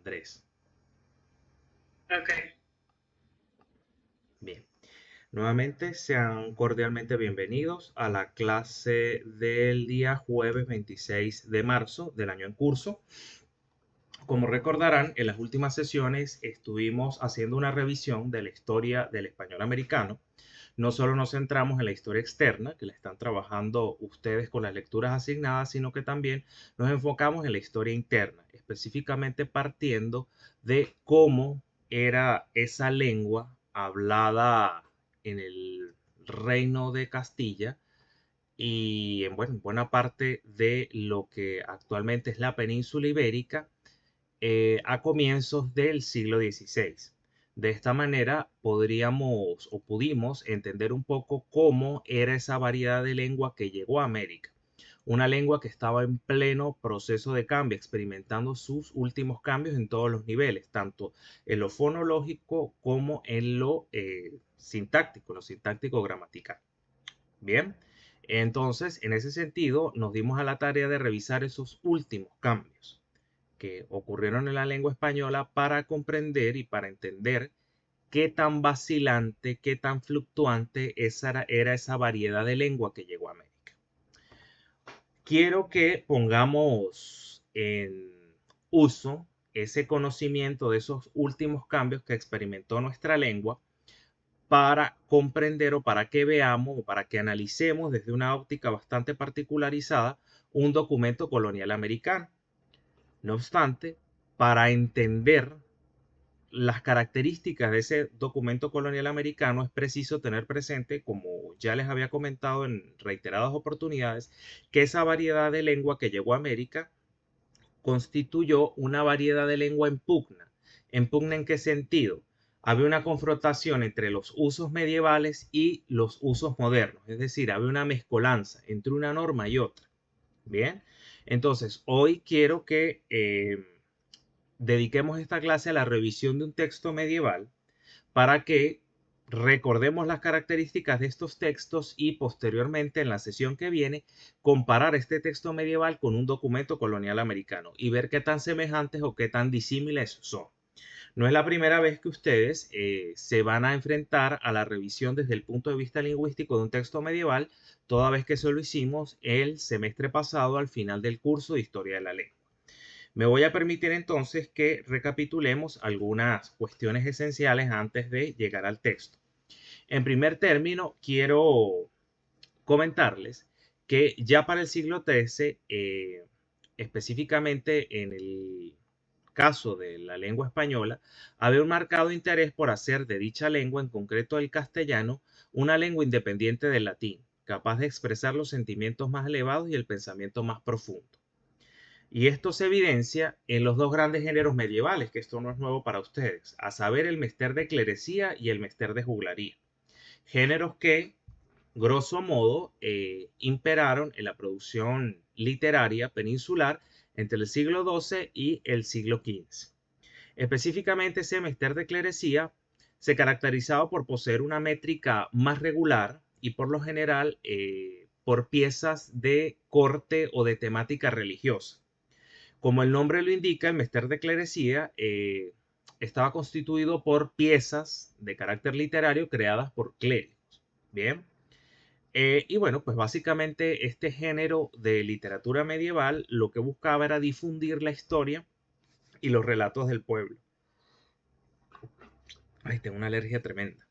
Andrés. Ok. Bien, nuevamente sean cordialmente bienvenidos a la clase del día jueves 26 de marzo del año en curso. Como recordarán, en las últimas sesiones estuvimos haciendo una revisión de la historia del español americano. No solo nos centramos en la historia externa, que la están trabajando ustedes con las lecturas asignadas, sino que también nos enfocamos en la historia interna, específicamente partiendo de cómo era esa lengua hablada en el reino de Castilla y en buena parte de lo que actualmente es la península ibérica a comienzos del siglo XVI. De esta manera podríamos o pudimos entender un poco cómo era esa variedad de lengua que llegó a América. Una lengua que estaba en pleno proceso de cambio, experimentando sus últimos cambios en todos los niveles, tanto en lo fonológico como en lo sintáctico gramatical. Bien, entonces en ese sentido nos dimos a la tarea de revisar esos últimos cambios que ocurrieron en la lengua española para comprender y para entender qué tan vacilante, qué tan fluctuante era esa variedad de lengua que llegó a América. Quiero que pongamos en uso ese conocimiento de esos últimos cambios que experimentó nuestra lengua para comprender o para que veamos o para que analicemos desde una óptica bastante particularizada un documento colonial americano. No obstante, para entender las características de ese documento colonial americano es preciso tener presente, como ya les había comentado en reiteradas oportunidades, que esa variedad de lengua que llegó a América constituyó una variedad de lengua en pugna. ¿En pugna en qué sentido? Había una confrontación entre los usos medievales y los usos modernos, es decir, había una mezcolanza entre una norma y otra. Bien, entonces hoy quiero que dediquemos esta clase a la revisión de un texto medieval para que recordemos las características de estos textos y posteriormente en la sesión que viene comparar este texto medieval con un documento colonial americano y ver qué tan semejantes o qué tan disímiles son. No es la primera vez que ustedes se van a enfrentar a la revisión desde el punto de vista lingüístico de un texto medieval, toda vez que eso lo hicimos el semestre pasado al final del curso de Historia de la Lengua. Me voy a permitir entonces que recapitulemos algunas cuestiones esenciales antes de llegar al texto. En primer término, quiero comentarles que ya para el siglo XIII, específicamente en el caso de la lengua española, había un marcado interés por hacer de dicha lengua, en concreto el castellano, una lengua independiente del latín, capaz de expresar los sentimientos más elevados y el pensamiento más profundo. Y esto se evidencia en los dos grandes géneros medievales, que esto no es nuevo para ustedes, a saber el mester de clerecía y el mester de juglaría. Géneros que, grosso modo, imperaron en la producción literaria peninsular entre el siglo XII y el siglo XV. Específicamente, ese mester de clerecía se caracterizaba por poseer una métrica más regular y por lo general por piezas de corte o de temática religiosa. Como el nombre lo indica, el mester de clerecía estaba constituido por piezas de carácter literario creadas por clérigos. Bien. Y bueno, pues básicamente este género de literatura medieval lo que buscaba era difundir la historia y los relatos del pueblo. Ay, tengo una alergia tremenda.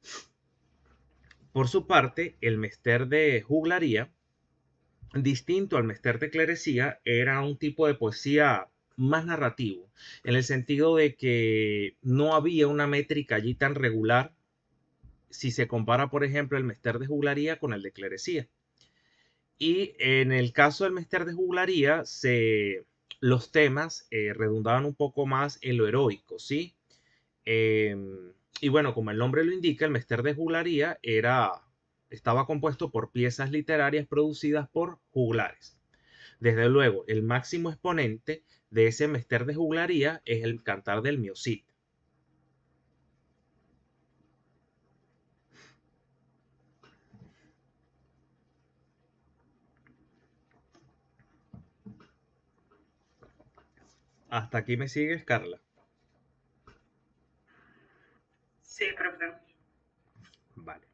Por su parte, el mester de juglaría, distinto al mester de clerecía, era un tipo de poesía más narrativo, en el sentido de que no había una métrica allí tan regular si se compara, por ejemplo, el mester de juglaría con el de clerecía. Y en el caso del mester de juglaría, los temas redundaban un poco más en lo heroico, ¿sí? Y bueno, como el nombre lo indica, el mester de juglaría estaba compuesto por piezas literarias producidas por juglares. Desde luego, el máximo exponente de ese mester de juglaría es el Cantar del Mio Cid. Hasta aquí me sigues, Carla. Sí, profe. Vale.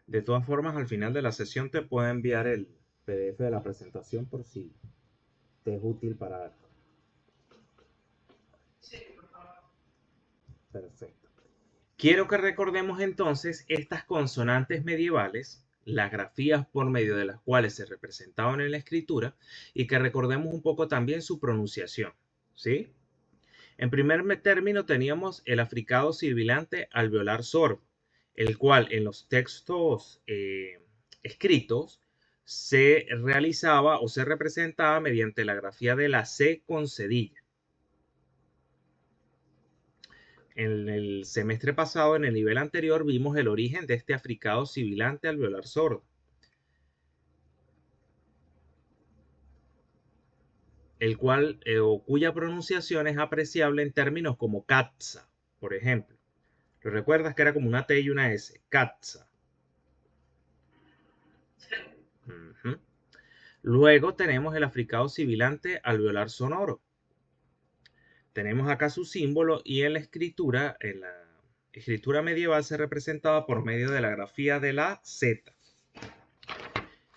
De todas formas, al final de la sesión te puedo enviar el PDF de la presentación por si te es útil para algo. Sí, por favor. Perfecto. Quiero que recordemos entonces estas consonantes medievales, las grafías por medio de las cuales se representaban en la escritura, y que recordemos un poco también su pronunciación, ¿sí? En primer término teníamos el africado sibilante alveolar sordo, el cual en los textos escritos se realizaba o se representaba mediante la grafía de la C con cedilla. En el semestre pasado, en el nivel anterior, vimos el origen de este africado sibilante alveolar sordo, el cual o cuya pronunciación es apreciable en términos como katza, por ejemplo. ¿Lo recuerdas que era como una T y una S? Katza. Sí. Uh-huh. Luego tenemos el africado sibilante alveolar sonoro. Tenemos acá su símbolo y en la escritura medieval se representaba por medio de la grafía de la Z,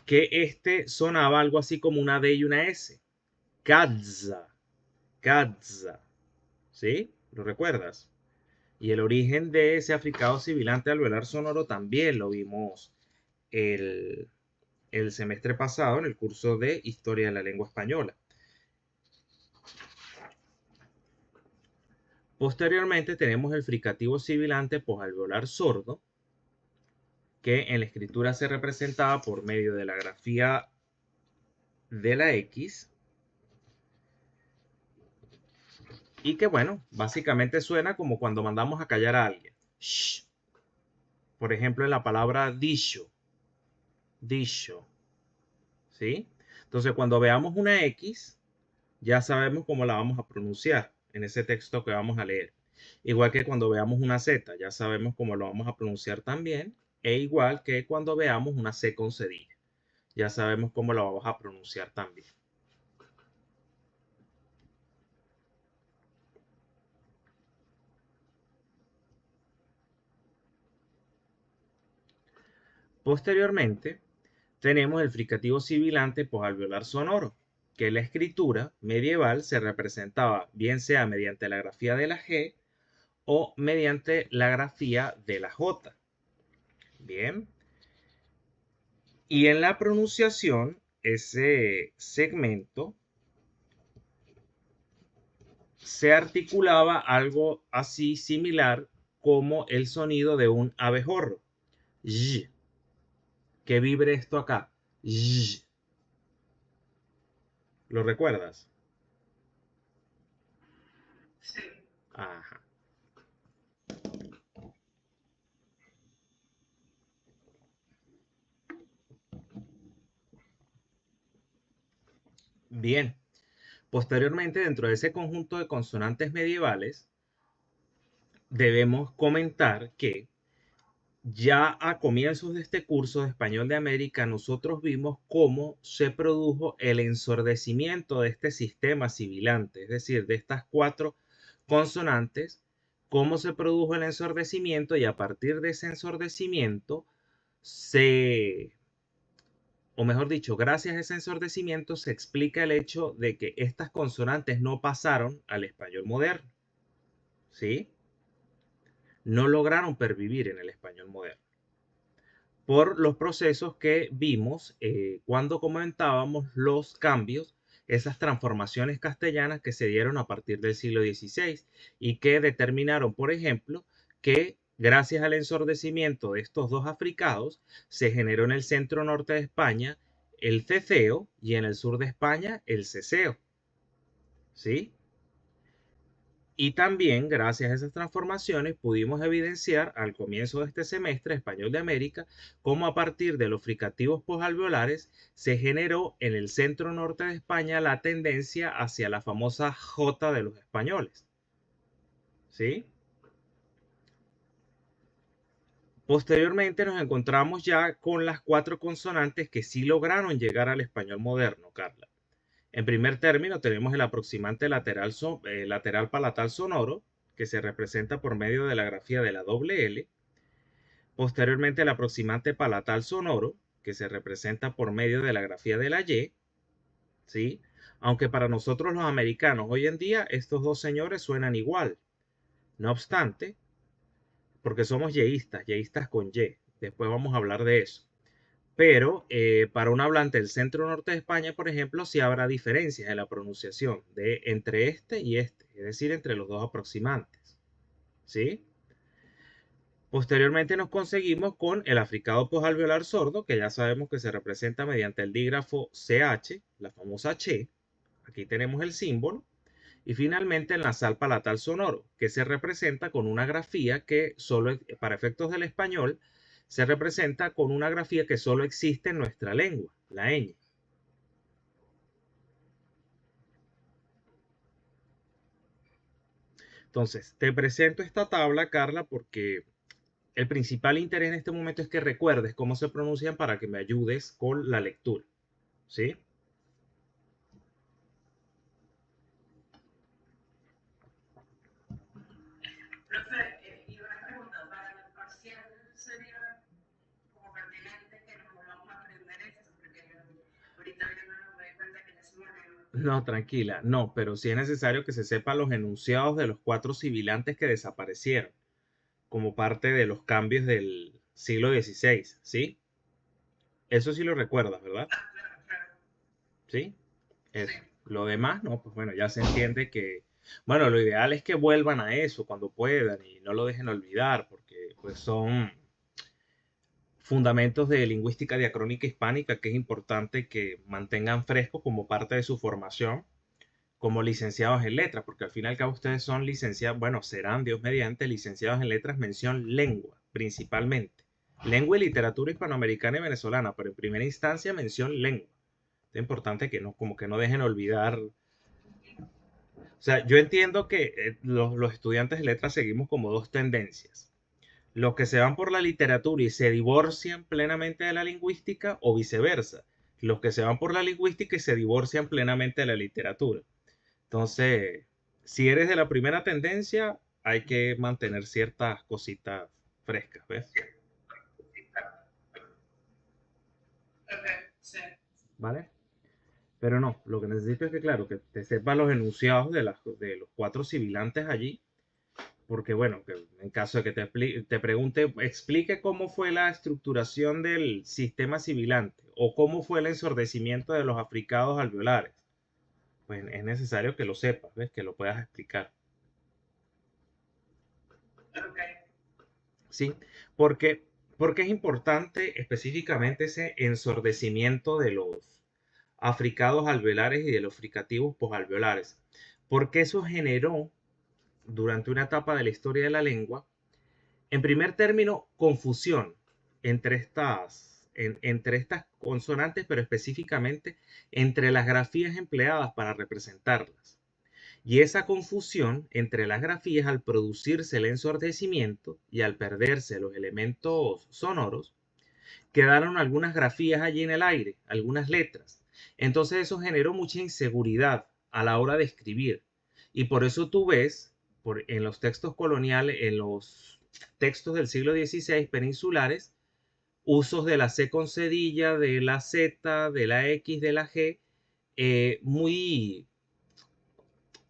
que sonaba algo así como una D y una S. Kadza, Kadza, ¿sí? ¿Lo recuerdas? Y el origen de ese africado sibilante alveolar sonoro también lo vimos el semestre pasado en el curso de Historia de la Lengua Española. Posteriormente tenemos el fricativo sibilante posalveolar sordo, que en la escritura se representaba por medio de la grafía de la X, y que bueno, básicamente suena como cuando mandamos a callar a alguien. Shh. Por ejemplo, en la palabra dicho, dicho, ¿sí? Entonces, cuando veamos una X, ya sabemos cómo la vamos a pronunciar en ese texto que vamos a leer. Igual que cuando veamos una Z, ya sabemos cómo lo vamos a pronunciar también. E igual que cuando veamos una C con cedilla, ya sabemos cómo la vamos a pronunciar también. Posteriormente, tenemos el fricativo sibilante posalveolar sonoro, que en la escritura medieval se representaba bien sea mediante la grafía de la G o mediante la grafía de la J. Bien. Y en la pronunciación, ese segmento se articulaba algo así similar como el sonido de un abejorro. Y. Que vibre esto acá. Y. ¿Lo recuerdas? Sí. Ajá. Bien. Posteriormente, dentro de ese conjunto de consonantes medievales, debemos comentar que ya a comienzos de este curso de Español de América, nosotros vimos cómo se produjo el ensordecimiento de este sistema sibilante, es decir, de estas 4 consonantes, cómo se produjo el ensordecimiento y a partir de ese ensordecimiento o mejor dicho, gracias a ese ensordecimiento se explica el hecho de que estas consonantes no pasaron al español moderno, ¿sí? No lograron pervivir en el español moderno por los procesos que vimos cuando comentábamos los cambios, esas transformaciones castellanas que se dieron a partir del siglo XVI y que determinaron, por ejemplo, que gracias al ensordecimiento de estos 2 africados se generó en el centro norte de España el ceceo y en el sur de España el ceseo, ¿sí? Y también, gracias a esas transformaciones, pudimos evidenciar al comienzo de este semestre Español de América cómo a partir de los fricativos postalveolares se generó en el centro norte de España la tendencia hacia la famosa J de los españoles. ¿Sí? Posteriormente nos encontramos ya con las 4 consonantes que sí lograron llegar al español moderno, Carla. En primer término tenemos el aproximante lateral, lateral palatal sonoro, que se representa por medio de la grafía de la doble L. Posteriormente el aproximante palatal sonoro, que se representa por medio de la grafía de la Y. ¿Sí? Aunque para nosotros los americanos hoy en día estos dos señores suenan igual. No obstante, porque somos yeístas con Y. Después vamos a hablar de eso. Pero para un hablante del centro norte de España, por ejemplo, sí habrá diferencias en la pronunciación entre este y este, es decir, entre los dos aproximantes. ¿Sí? Posteriormente nos conseguimos con el africado postalveolar sordo, que ya sabemos que se representa mediante el dígrafo CH, la famosa Ch. Aquí tenemos el símbolo. Y finalmente el nasal palatal sonoro, que se representa con una grafía que solo, para efectos del español, se representa con una grafía que solo existe en nuestra lengua, la ñ. Entonces, te presento esta tabla, Carla, porque el principal interés en este momento es que recuerdes cómo se pronuncian para que me ayudes con la lectura. ¿Sí? Profe, y una pregunta para el parcial sería como pertinente que nos volvamos a aprender esto, porque ahorita yo no me doy cuenta que ya se me olvidó. No, tranquila, no, pero sí es necesario que se sepan los enunciados de los 4 sibilantes que desaparecieron como parte de los cambios del siglo XVI, ¿sí? Eso sí lo recuerdas, ¿verdad? Ah, claro, claro. ¿Sí? Sí. Eso. Lo demás, no, pues bueno, ya se entiende que, bueno, lo ideal es que vuelvan a eso cuando puedan y no lo dejen olvidar, porque pues son fundamentos de lingüística diacrónica hispánica que es importante que mantengan fresco como parte de su formación como licenciados en letras, porque al fin y al cabo ustedes son licenciados, bueno, serán Dios mediante licenciados en letras, mención lengua, principalmente. Lengua y literatura hispanoamericana y venezolana, pero en primera instancia mención lengua. Es importante que no, como que no dejen olvidar. O sea, yo entiendo que los estudiantes de letras seguimos como dos tendencias. Los que se van por la literatura y se divorcian plenamente de la lingüística o viceversa. Los que se van por la lingüística y se divorcian plenamente de la literatura. Entonces, si eres de la primera tendencia, hay que mantener ciertas cositas frescas, ¿ves? Ok, sí. ¿Vale? Pero no, lo que necesito es que, claro, que te sepas los enunciados de los 4 sibilantes allí, porque, bueno, que en caso de que te pregunte, explique cómo fue la estructuración del sistema sibilante o cómo fue el ensordecimiento de los africados alveolares. Pues es necesario que lo sepas, ¿ves? Que lo puedas explicar. Ok. ¿Sí? Porque, porque es importante específicamente ese ensordecimiento de los africados alveolares y de los fricativos posalveolares. Porque eso generó, durante una etapa de la historia de la lengua, en primer término, confusión entre estas consonantes, pero específicamente entre las grafías empleadas para representarlas. Y esa confusión entre las grafías al producirse el ensordecimiento y al perderse los elementos sonoros, quedaron algunas grafías allí en el aire, algunas letras. Entonces eso generó mucha inseguridad a la hora de escribir. Y por eso tú ves en los textos coloniales, en los textos del siglo XVI peninsulares, usos de la C con cedilla, de la Z, de la X, de la G, muy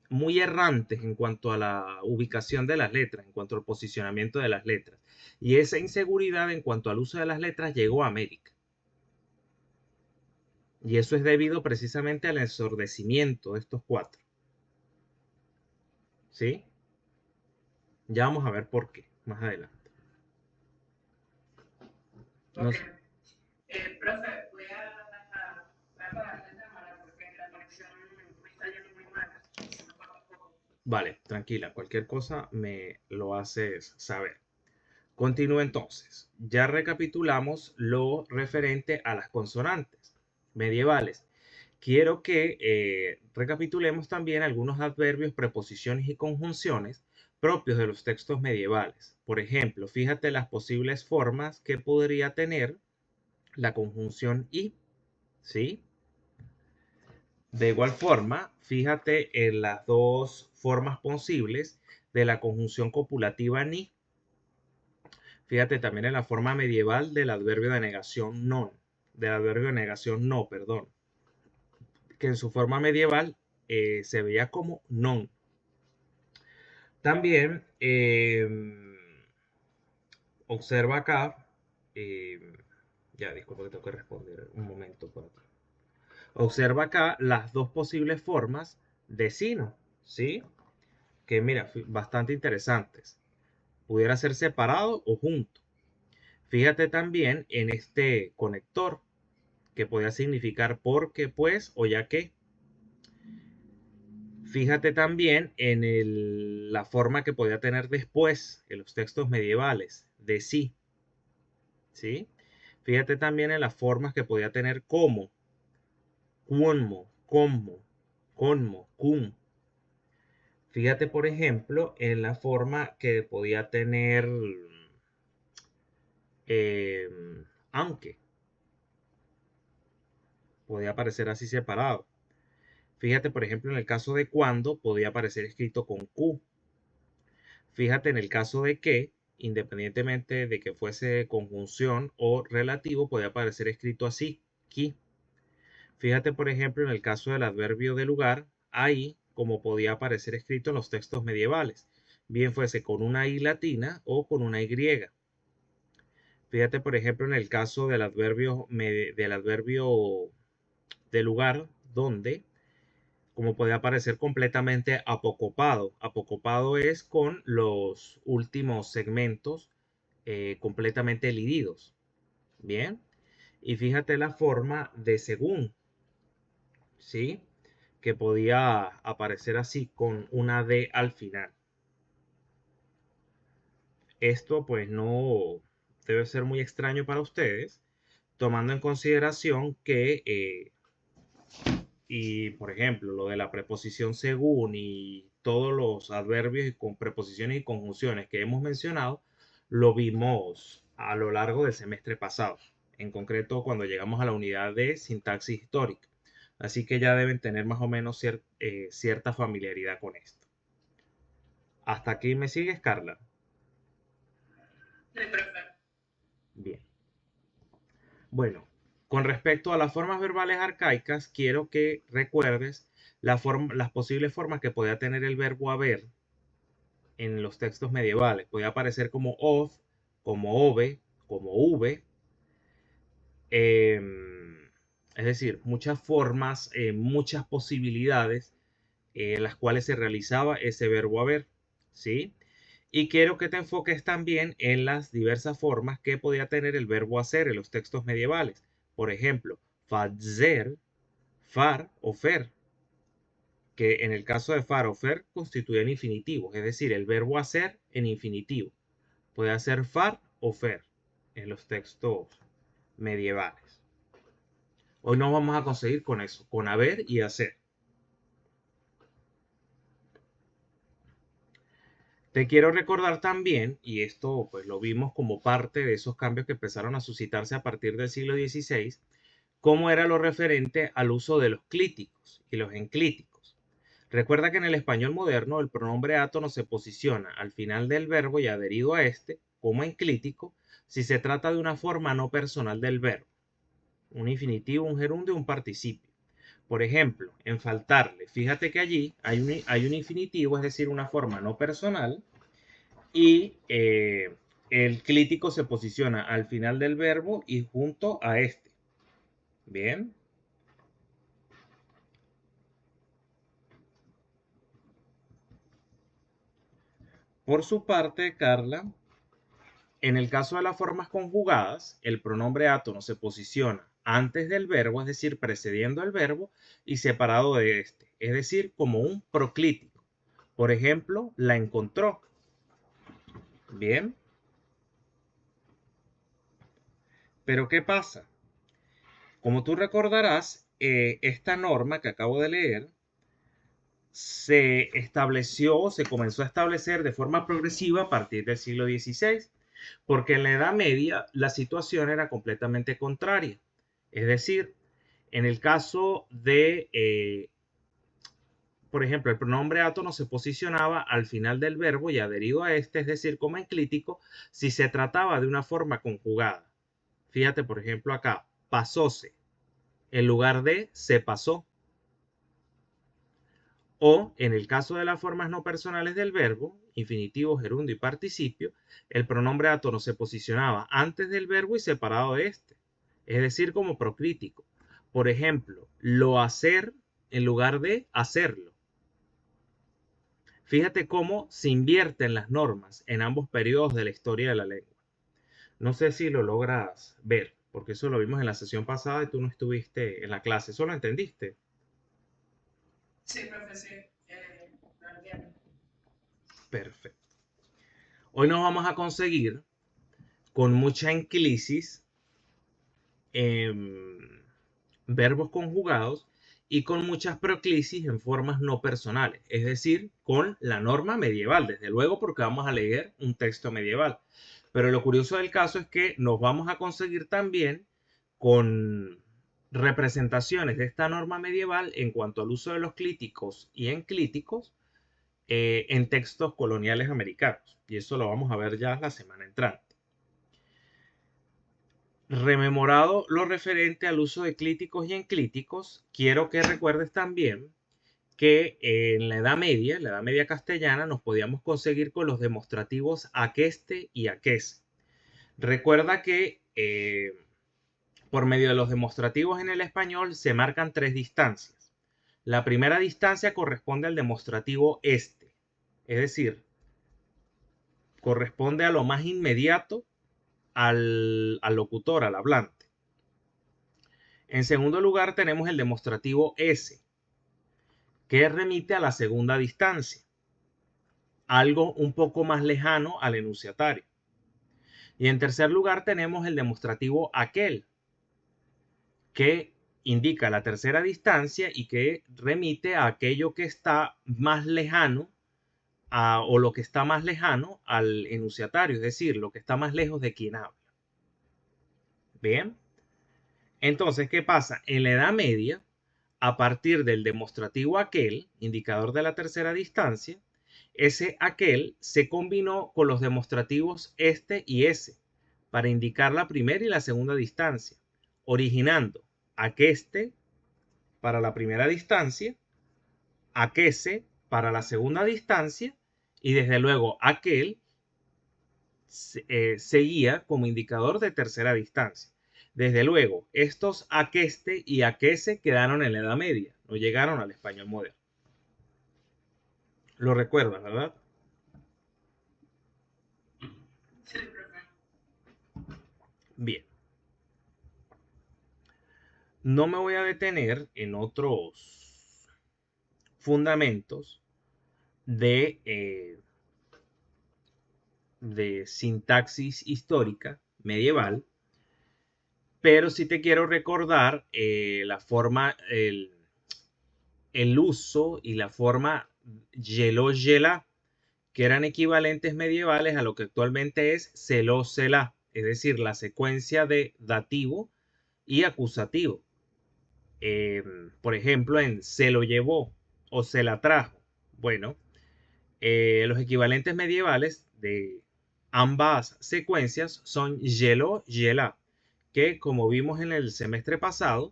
muy errantes en cuanto a la ubicación de las letras, en cuanto al posicionamiento de las letras. Y esa inseguridad en cuanto al uso de las letras llegó a América. Y eso es debido precisamente al ensordecimiento de estos 4. ¿Sí? Ya vamos a ver por qué más adelante. Ok. Nos, Profe, voy a apagar la cámara porque la conexión me está yendo muy mal. Se me corta un poco. Vale, tranquila, cualquier cosa me lo haces saber. Continúo entonces. Ya recapitulamos lo referente a las consonantes medievales. Quiero que recapitulemos también algunos adverbios, preposiciones y conjunciones propios de los textos medievales. Por ejemplo, fíjate las posibles formas que podría tener la conjunción y, ¿sí? De igual forma, fíjate en las dos formas posibles de la conjunción copulativa ni. Fíjate también en la forma medieval del adverbio de negación non, del adverbio de negación no, perdón, que en su forma medieval se veía como non. También observa acá, eh, ya disculpa que tengo que responder un momento por aquí. Observa acá las dos posibles formas de sino, ¿sí? Que mira, bastante interesantes. Pudiera ser separado o junto. Fíjate también en este conector que podía significar porque, pues o ya que. Fíjate también en la forma que podía tener después en los textos medievales de sí, ¿sí? Fíjate también en las formas que podía tener como, como, cum. Fíjate, por ejemplo, en la forma que podía tener eh, aunque. Podía aparecer así separado. Fíjate, por ejemplo, en el caso de cuando podía aparecer escrito con Q. Fíjate en el caso de que, independientemente de que fuese conjunción o relativo, podía aparecer escrito así, qui. Fíjate, por ejemplo, en el caso del adverbio de lugar, ahí, como podía aparecer escrito en los textos medievales, bien fuese con una I latina o con una Y. Fíjate, por ejemplo, en el caso del adverbio de lugar, donde como puede aparecer completamente apocopado. Apocopado es con los últimos segmentos completamente elididos. Bien. Y fíjate la forma de según, ¿sí? Que podía aparecer así con una D al final. Esto pues no debe ser muy extraño para ustedes, tomando en consideración que y, por ejemplo, lo de la preposición según y todos los adverbios y con preposiciones y conjunciones que hemos mencionado, lo vimos a lo largo del semestre pasado, en concreto cuando llegamos a la unidad de sintaxis histórica. Así que ya deben tener más o menos cierta familiaridad con esto. ¿Hasta aquí me sigues, Carla? Sí, profe. Bien. Bueno, con respecto a las formas verbales arcaicas, quiero que recuerdes las posibles formas que podía tener el verbo haber en los textos medievales. Podía aparecer como of, como ove, como v. eh, es decir, muchas formas, muchas posibilidades en las cuales se realizaba ese verbo haber, ¿sí? Y quiero que te enfoques también en las diversas formas que podía tener el verbo hacer en los textos medievales. Por ejemplo, fazer, far o fer, que en el caso de far o fer constituyen infinitivos, es decir, el verbo hacer en infinitivo. Puede ser far o fer en los textos medievales. Hoy nos vamos a conseguir con eso, con haber y hacer. Te quiero recordar también, y esto pues lo vimos como parte de esos cambios que empezaron a suscitarse a partir del siglo XVI, cómo era lo referente al uso de los clíticos y los enclíticos. Recuerda que en el español moderno el pronombre átono se posiciona al final del verbo y adherido a este como enclítico si se trata de una forma no personal del verbo, un infinitivo, un gerundio, un participio. Por ejemplo, en faltarle, fíjate que allí hay un infinitivo, es decir, una forma no personal, y el clítico se posiciona al final del verbo y junto a este. Bien. Por su parte, Carla, en el caso de las formas conjugadas, el pronombre átono se posiciona antes del verbo, es decir, precediendo el verbo y separado de este, es decir, como un proclítico. Por ejemplo, la encontró. Bien. Pero ¿qué pasa? Como tú recordarás, esta norma que acabo de leer se comenzó a establecer de forma progresiva a partir del siglo XVI, porque en la Edad Media la situación era completamente contraria. Es decir, en el caso de, por ejemplo, el pronombre átono se posicionaba al final del verbo y adherido a este, es decir, como enclítico, si se trataba de una forma conjugada. Fíjate, por ejemplo, acá, pasóse, en lugar de se pasó. O, en el caso de las formas no personales del verbo, infinitivo, gerundio y participio, el pronombre átono se posicionaba antes del verbo y separado de este, es decir, como procrítico. Por ejemplo, lo hacer en lugar de hacerlo. Fíjate cómo se invierten las normas en ambos periodos de la historia de la lengua. No sé si lo logras ver, porque eso lo vimos en la sesión pasada y tú no estuviste en la clase. ¿Eso lo entendiste? Sí, profe, sí. Lo entiendo. Perfecto. Hoy nos vamos a conseguir con mucha enclisis en verbos conjugados y con muchas proclisis en formas no personales, es decir, con la norma medieval, desde luego porque vamos a leer un texto medieval. Pero lo curioso del caso es que nos vamos a conseguir también con representaciones de esta norma medieval en cuanto al uso de los clíticos y enclíticos en textos coloniales americanos. Y eso lo vamos a ver ya la semana entrante. Rememorado lo referente al uso de clíticos y enclíticos, quiero que recuerdes también que en la Edad Media castellana, nos podíamos conseguir con los demostrativos aqueste y aquese. Recuerda que por medio de los demostrativos en el español se marcan tres distancias. La primera distancia corresponde al demostrativo este, es decir, corresponde a lo más inmediato al locutor, al hablante. En segundo lugar tenemos el demostrativo S, que remite a la segunda distancia, algo un poco más lejano al enunciatario. Y en tercer lugar tenemos el demostrativo aquel, que indica la tercera distancia y que remite a aquello que está más lejano o lo que está más lejano al enunciatario, es decir, lo que está más lejos de quien habla. Bien. Entonces, ¿qué pasa? En la Edad Media, a partir del demostrativo aquel, indicador de la tercera distancia, ese aquel se combinó con los demostrativos este y ese para indicar la primera y la segunda distancia, originando aqueste para la primera distancia, aquese para la segunda distancia y desde luego aquel seguía como indicador de tercera distancia. Desde luego, estos aqueste y aquese quedaron en la Edad Media, no llegaron al español moderno. Lo recuerdas, ¿verdad? Sí, profe. Bien. No me voy a detener en otros fundamentos de sintaxis histórica medieval, pero sí te quiero recordar la forma, el uso y la forma yeló-yelá, que eran equivalentes medievales a lo que actualmente es celó-celá, es decir, la secuencia de dativo y acusativo. Por ejemplo, en se lo llevó o se la trajo. Bueno, los equivalentes medievales de ambas secuencias son yeló-yelá, que como vimos en el semestre pasado,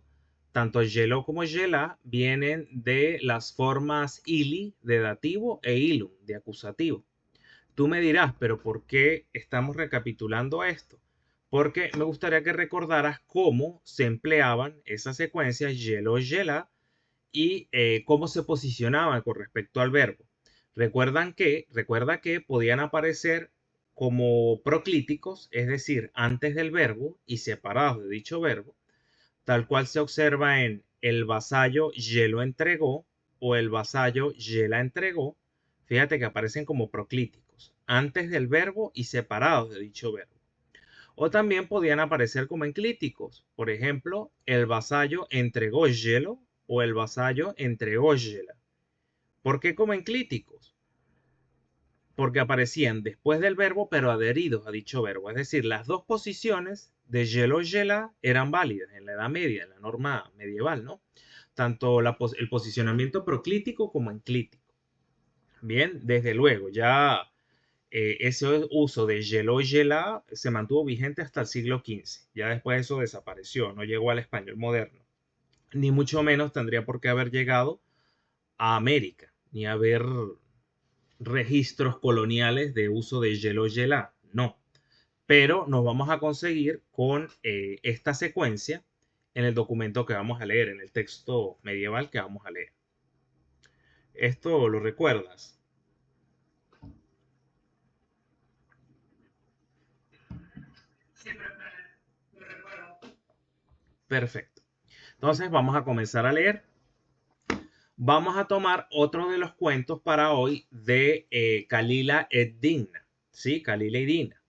tanto yeló como yelá vienen de las formas ili de dativo e ilum de acusativo. Tú me dirás, pero ¿por qué estamos recapitulando esto? Porque me gustaría que recordaras cómo se empleaban esas secuencias yeló-yelá y cómo se posicionaban con respecto al verbo. Recuerda que podían aparecer como proclíticos, es decir, antes del verbo y separados de dicho verbo, tal cual se observa en el vasallo ye lo entregó o el vasallo ye la entregó, Fíjate que aparecen como proclíticos, antes del verbo y separados de dicho verbo. O también podían aparecer como enclíticos. Por ejemplo, el vasallo entregó hielo o el vasallo entregó hiela. ¿Por qué como enclíticos? Porque aparecían después del verbo pero adheridos a dicho verbo. Es decir, las dos posiciones de hielo o hiela eran válidas en la Edad Media, en la norma medieval, ¿no? Tanto el posicionamiento proclítico como enclítico. Bien, desde luego, ya ese uso de hielo y hiela se mantuvo vigente hasta el siglo XV. Ya después eso desapareció, no llegó al español moderno. Ni mucho menos tendría por qué haber llegado a América, ni haber registros coloniales de uso de hielo y hiela. No. Pero nos vamos a conseguir con esta secuencia en el documento que vamos a leer, en el texto medieval que vamos a leer. ¿Esto lo recuerdas? Sí, pero lo recuerdo. Perfecto. Entonces vamos a comenzar a leer. Vamos a tomar otro de los cuentos para hoy de Kalila ed Dinah, ¿sí? Kalila y Dina,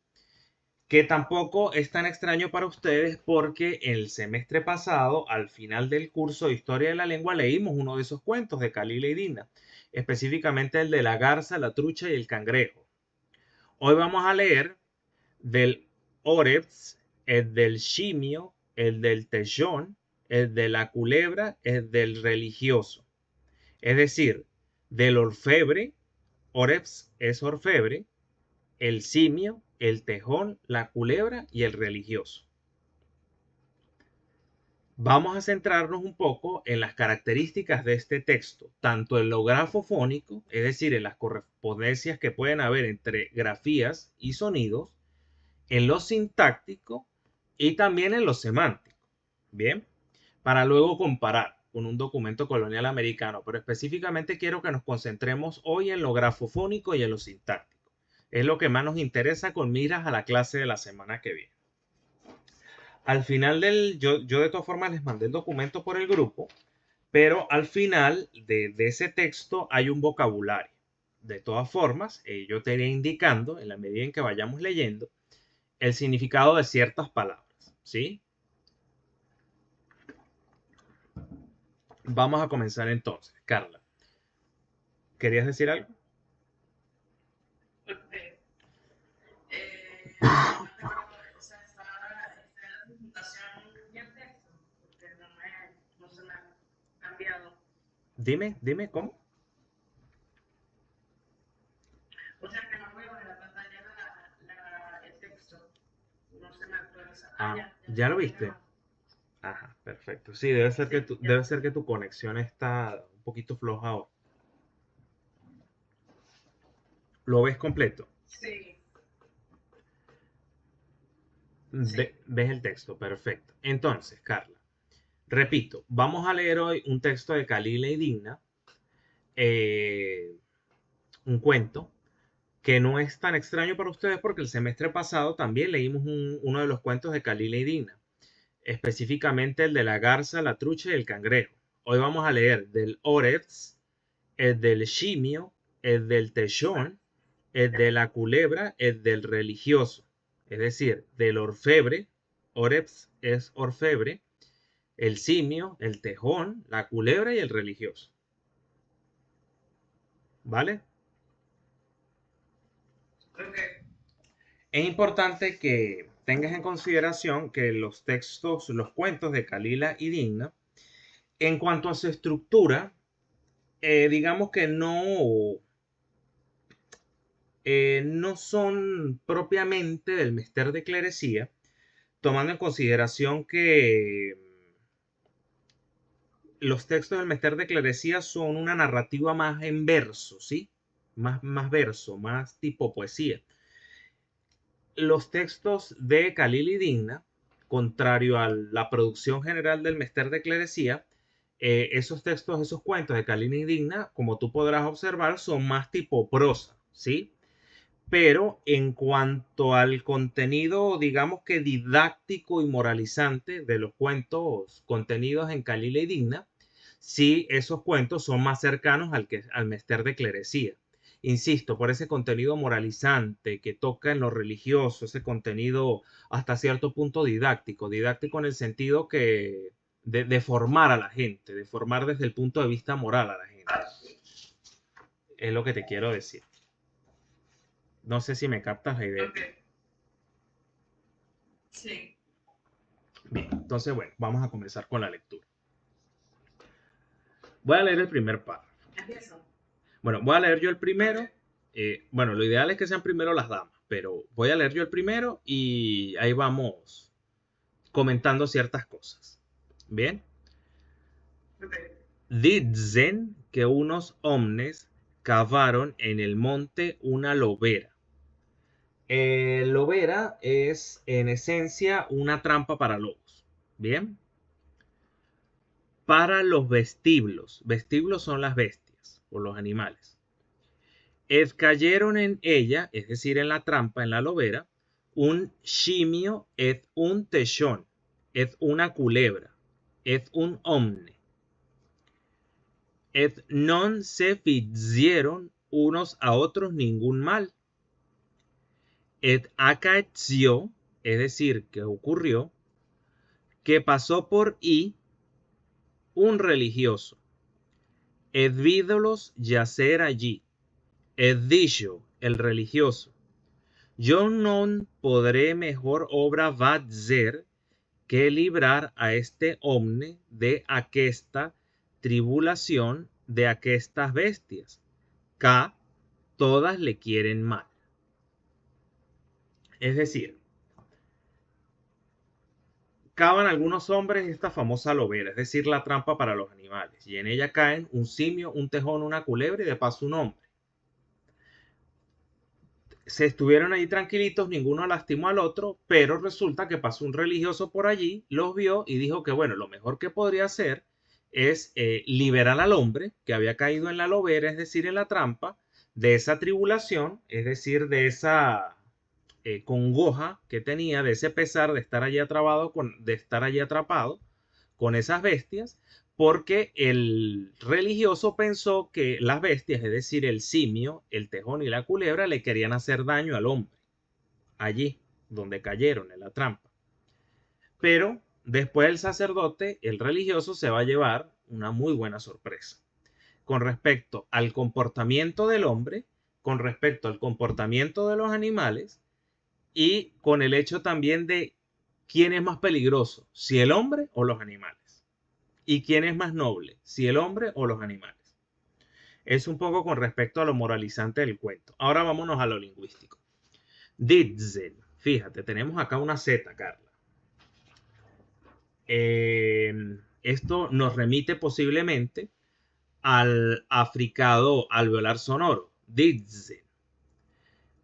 que tampoco es tan extraño para ustedes porque el semestre pasado, al final del curso de Historia de la Lengua, leímos uno de esos cuentos de Kalila y Dina, específicamente el de la garza, la trucha y el cangrejo. Hoy vamos a leer del Oreps, el del simio, el del tellón, el de la culebra, el del religioso. Es decir, del orfebre, Oreps es orfebre, el simio, el tejón, la culebra y el religioso. Vamos a centrarnos un poco en las características de este texto, tanto en lo grafofónico, es decir, en las correspondencias que pueden haber entre grafías y sonidos, en lo sintáctico y también en lo semántico. Bien, para luego comparar con un documento colonial americano, pero específicamente quiero que nos concentremos hoy en lo grafofónico y en lo sintáctico. Es lo que más nos interesa con miras a la clase de la semana que viene. Al final yo de todas formas les mandé el documento por el grupo, pero al final de ese texto hay un vocabulario. De todas formas, yo te iré indicando en la medida en que vayamos leyendo el significado de ciertas palabras, ¿sí? Vamos a comenzar entonces. Carla, ¿querías decir algo? Porque, no te acuerdo, o sea, está la presentación y el texto, porque no se me ha cambiado. Dime, ¿cómo? O sea, que no veo en la pantalla el texto, no se me actualiza. ¿Ya lo Lo viste? tengo. Ajá, perfecto. Sí, debe ser que Sí, tu, ya. debe ser que tu conexión está un poquito floja ahora. ¿Lo ves completo? Sí, sí. ¿Ves el texto? Perfecto. Entonces, Carla, repito, vamos a leer hoy un texto de Kalila y Dina, un cuento que no es tan extraño para ustedes porque el semestre pasado también leímos uno de los cuentos de Kalila y Dina, específicamente el de la garza, la trucha y el cangrejo. Hoy vamos a leer del Oreps, el del simio, el del tellón, el de la culebra, el del religioso. Es decir, del orfebre, Oreps es orfebre, el simio, el tejón, la culebra y el religioso. ¿Vale? Ok. Es importante que tengas en consideración que los textos, los cuentos de Kalila y Dina, en cuanto a su estructura, digamos que no son propiamente del Mester de Clerecía, tomando en consideración que los textos del Mester de Clerecía son una narrativa más en verso, ¿sí? Más verso, más tipo poesía. Los textos de Khalil y Digna, contrario a la producción general del Mester de Clerecía, esos textos, esos cuentos de Khalil y Digna, como tú podrás observar, son más tipo prosa, ¿sí? Pero en cuanto al contenido, digamos que didáctico y moralizante de los cuentos contenidos en Kalila y Digna, sí, esos cuentos son más cercanos al Mester de Clerecía. insisto, por ese contenido moralizante que toca en lo religioso, ese contenido hasta cierto punto didáctico, didáctico en el sentido que de formar a la gente, de formar desde el punto de vista moral a la gente. Es lo que te quiero decir. No sé si me captas la idea. Okay. Sí. Bien, entonces, bueno, vamos a comenzar con la lectura. Voy a leer el primer párrafo. Empiezo. Bueno, voy a leer yo el primero. Bueno, lo ideal es que sean primero las damas, pero voy a leer yo el primero y ahí vamos comentando ciertas cosas. Bien. Okay. Dicen que unos hombres cavaron en el monte una lobera. Lobera es en esencia una trampa para lobos. Bien. Para los vestíbulos. Vestíbulos son las bestias o los animales. Cayeron en ella, es decir, en la trampa, en la lobera, un simio et un techón, es una culebra, es un omne. Et non se hicieron unos a otros ningún mal. Et acaeció, es decir, que ocurrió, que pasó por I un religioso. Et vídolos yacer allí. Et dicho, el religioso, yo no podré mejor obra fazer que librar a este hombre de aquesta tribulación de aquestas bestias, que todas le quieren mal. Es decir, cavan algunos hombres esta famosa lobera, es decir, la trampa para los animales, y en ella caen un simio, un tejón, una culebra y de paso un hombre. Se estuvieron ahí tranquilitos, ninguno lastimó al otro, pero resulta que pasó un religioso por allí, los vio y dijo que bueno, lo mejor que podría hacer es liberar al hombre que había caído en la lobera, es decir, en la trampa, de esa tribulación, es decir, de esa congoja que tenía, de ese pesar de estar allí atrapado con esas bestias, porque el religioso pensó que las bestias, es decir, el simio, el tejón y la culebra, le querían hacer daño al hombre, allí donde cayeron en la trampa. Pero después el sacerdote, el religioso, se va a llevar una muy buena sorpresa con respecto al comportamiento del hombre, con respecto al comportamiento de los animales y con el hecho también de quién es más peligroso, si el hombre o los animales. ¿Y quién es más noble? ¿Si el hombre o los animales? Es un poco con respecto a lo moralizante del cuento. Ahora vámonos a lo lingüístico. Dicen. Fíjate, tenemos acá una Z, Carla. Esto nos remite posiblemente al africado alveolar sonoro. Dicen.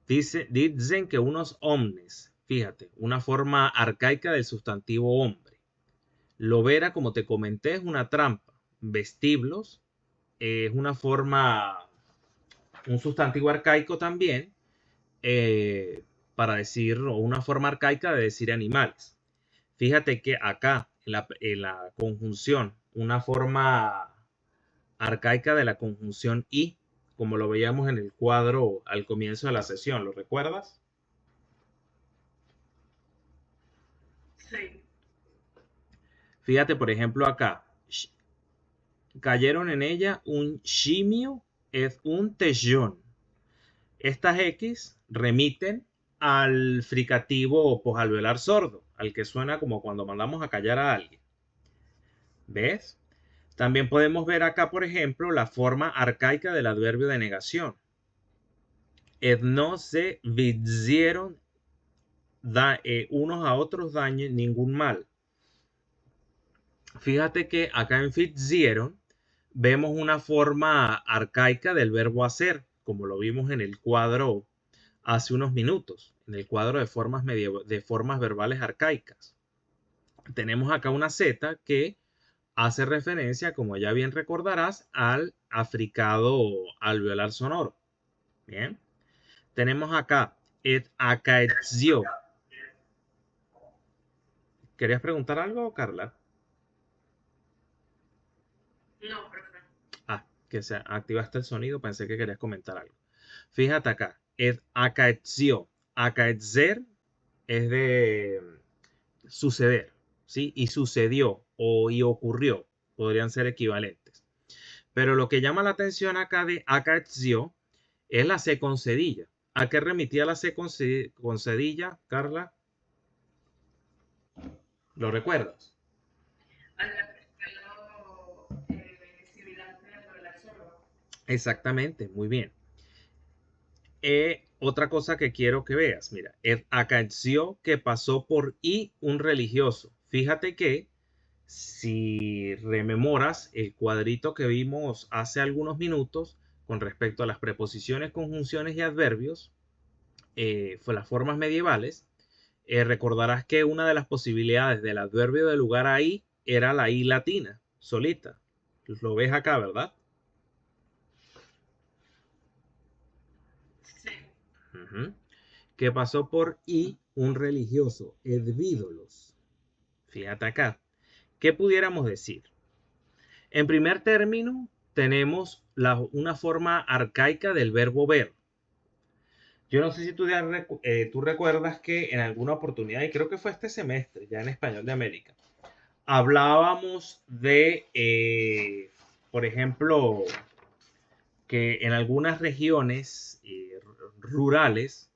Dicen que unos hombres, fíjate, una forma arcaica del sustantivo hombre. Lobera, como te comenté, es una trampa. Vestíbulos es una forma, un sustantivo arcaico también, para decir, o una forma arcaica de decir animales. Fíjate que acá, en la conjunción, una forma arcaica de la conjunción y, como lo veíamos en el cuadro al comienzo de la sesión, ¿lo recuerdas? Sí. Fíjate, por ejemplo, acá, cayeron en ella un simio es un tejón. Estas X remiten al fricativo posalveolar sordo, al que suena como cuando mandamos a callar a alguien. ¿Ves? También podemos ver acá, por ejemplo, la forma arcaica del adverbio de negación. No se hicieron unos a otros daño ningún mal. Fíjate que acá en hicieron vemos una forma arcaica del verbo hacer, como lo vimos en el cuadro hace unos minutos, en el cuadro de formas verbales arcaicas. Tenemos acá una Z que hace referencia, como ya bien recordarás, al africado alveolar sonoro. Bien. Tenemos acá et acaeció. ¿Querías preguntar algo, Carla? No, profe. Ah, que se activaste el sonido, pensé que querías comentar algo. Fíjate acá, ed acaeció. Acaecer es de suceder, ¿sí? Y sucedió y ocurrió, podrían ser equivalentes. Pero lo que llama la atención acá de acaeció es la C con cedilla. ¿A qué remitía la C con cedilla, Carla? ¿Lo recuerdas? Al similar de la sola. Exactamente, muy bien. Otra cosa que quiero que veas, mira, acaeció que pasó por y un religioso. Fíjate que si rememoras el cuadrito que vimos hace algunos minutos con respecto a las preposiciones, conjunciones y adverbios, fue las formas medievales, recordarás que una de las posibilidades del adverbio de lugar ahí era la I latina, solita. Lo ves acá, ¿verdad? Sí. Que pasó por y un religioso, edvídolos. Fíjate acá. ¿Qué pudiéramos decir? En primer término, tenemos una forma arcaica del verbo ver. Yo no sé si tú recuerdas que en alguna oportunidad, y creo que fue este semestre, ya en Español de América, hablábamos de, por ejemplo, que en algunas regiones rurales,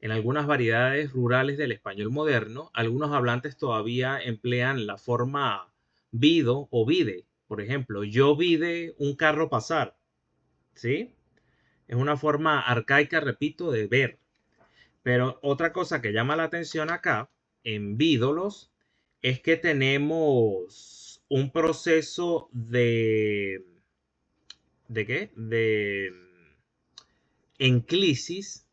en algunas variedades rurales del español moderno, algunos hablantes todavía emplean la forma vido o vide. Por ejemplo, yo vide un carro pasar, ¿sí? Es una forma arcaica, repito, de ver. Pero otra cosa que llama la atención acá, en vídolos, es que tenemos un proceso ¿de qué? De enclisis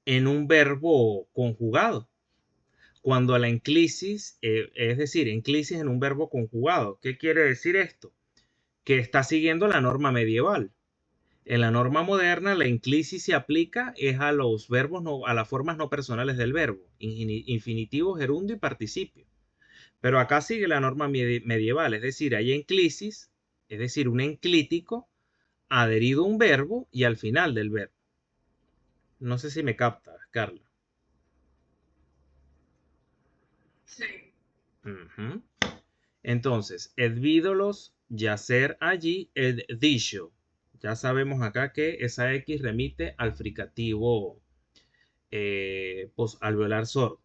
en un verbo conjugado. Cuando la enclisis, es decir, enclisis en un verbo conjugado. ¿Qué quiere decir esto? Que está siguiendo la norma medieval. En la norma moderna, la enclisis se aplica es a los verbos, a las formas no personales del verbo, infinitivo, gerundio y participio. Pero acá sigue la norma medieval, es decir, hay enclisis, es decir, un enclítico adherido a un verbo y al final del verbo. No sé si me captas, Carla. Sí. Entonces, edvídolos, yacer allí, ed dicho. Ya sabemos acá que esa X remite al fricativo alveolar sordo.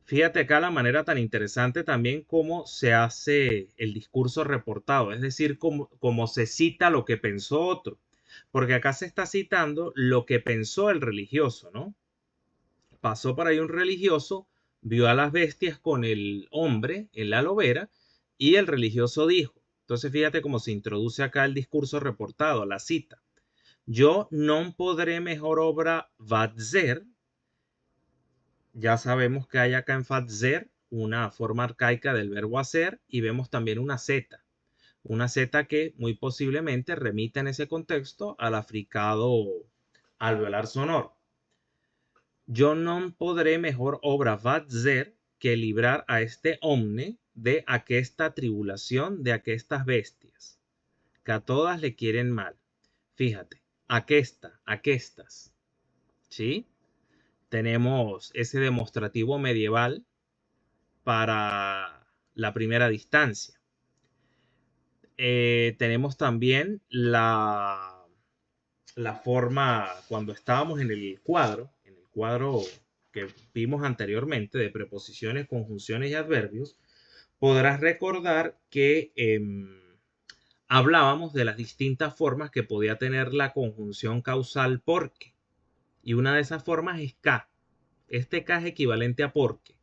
Fíjate acá la manera tan interesante también cómo se hace el discurso reportado, es decir, cómo se cita lo que pensó otro. Porque acá se está citando lo que pensó el religioso, ¿no? Pasó por ahí un religioso, vio a las bestias con el hombre en la lobera y el religioso dijo. Entonces fíjate cómo se introduce acá el discurso reportado, la cita. Yo no podré mejor obra fazer. Ya sabemos que hay acá en fazer una forma arcaica del verbo hacer y vemos también una Z. Una Z que muy posiblemente remite en ese contexto al africado alveolar sonoro. Yo no podré mejor obra fazer que librar a este hombre de aquesta tribulación de aquestas bestias, que a todas le quieren mal. Fíjate, aquestas, ¿sí? Tenemos ese demostrativo medieval para la primera distancia. Tenemos también la forma cuando estábamos en el cuadro que vimos anteriormente de preposiciones, conjunciones y adverbios, podrás recordar que hablábamos de las distintas formas que podía tener la conjunción causal porque. Y una de esas formas es K. Este K es equivalente a porque.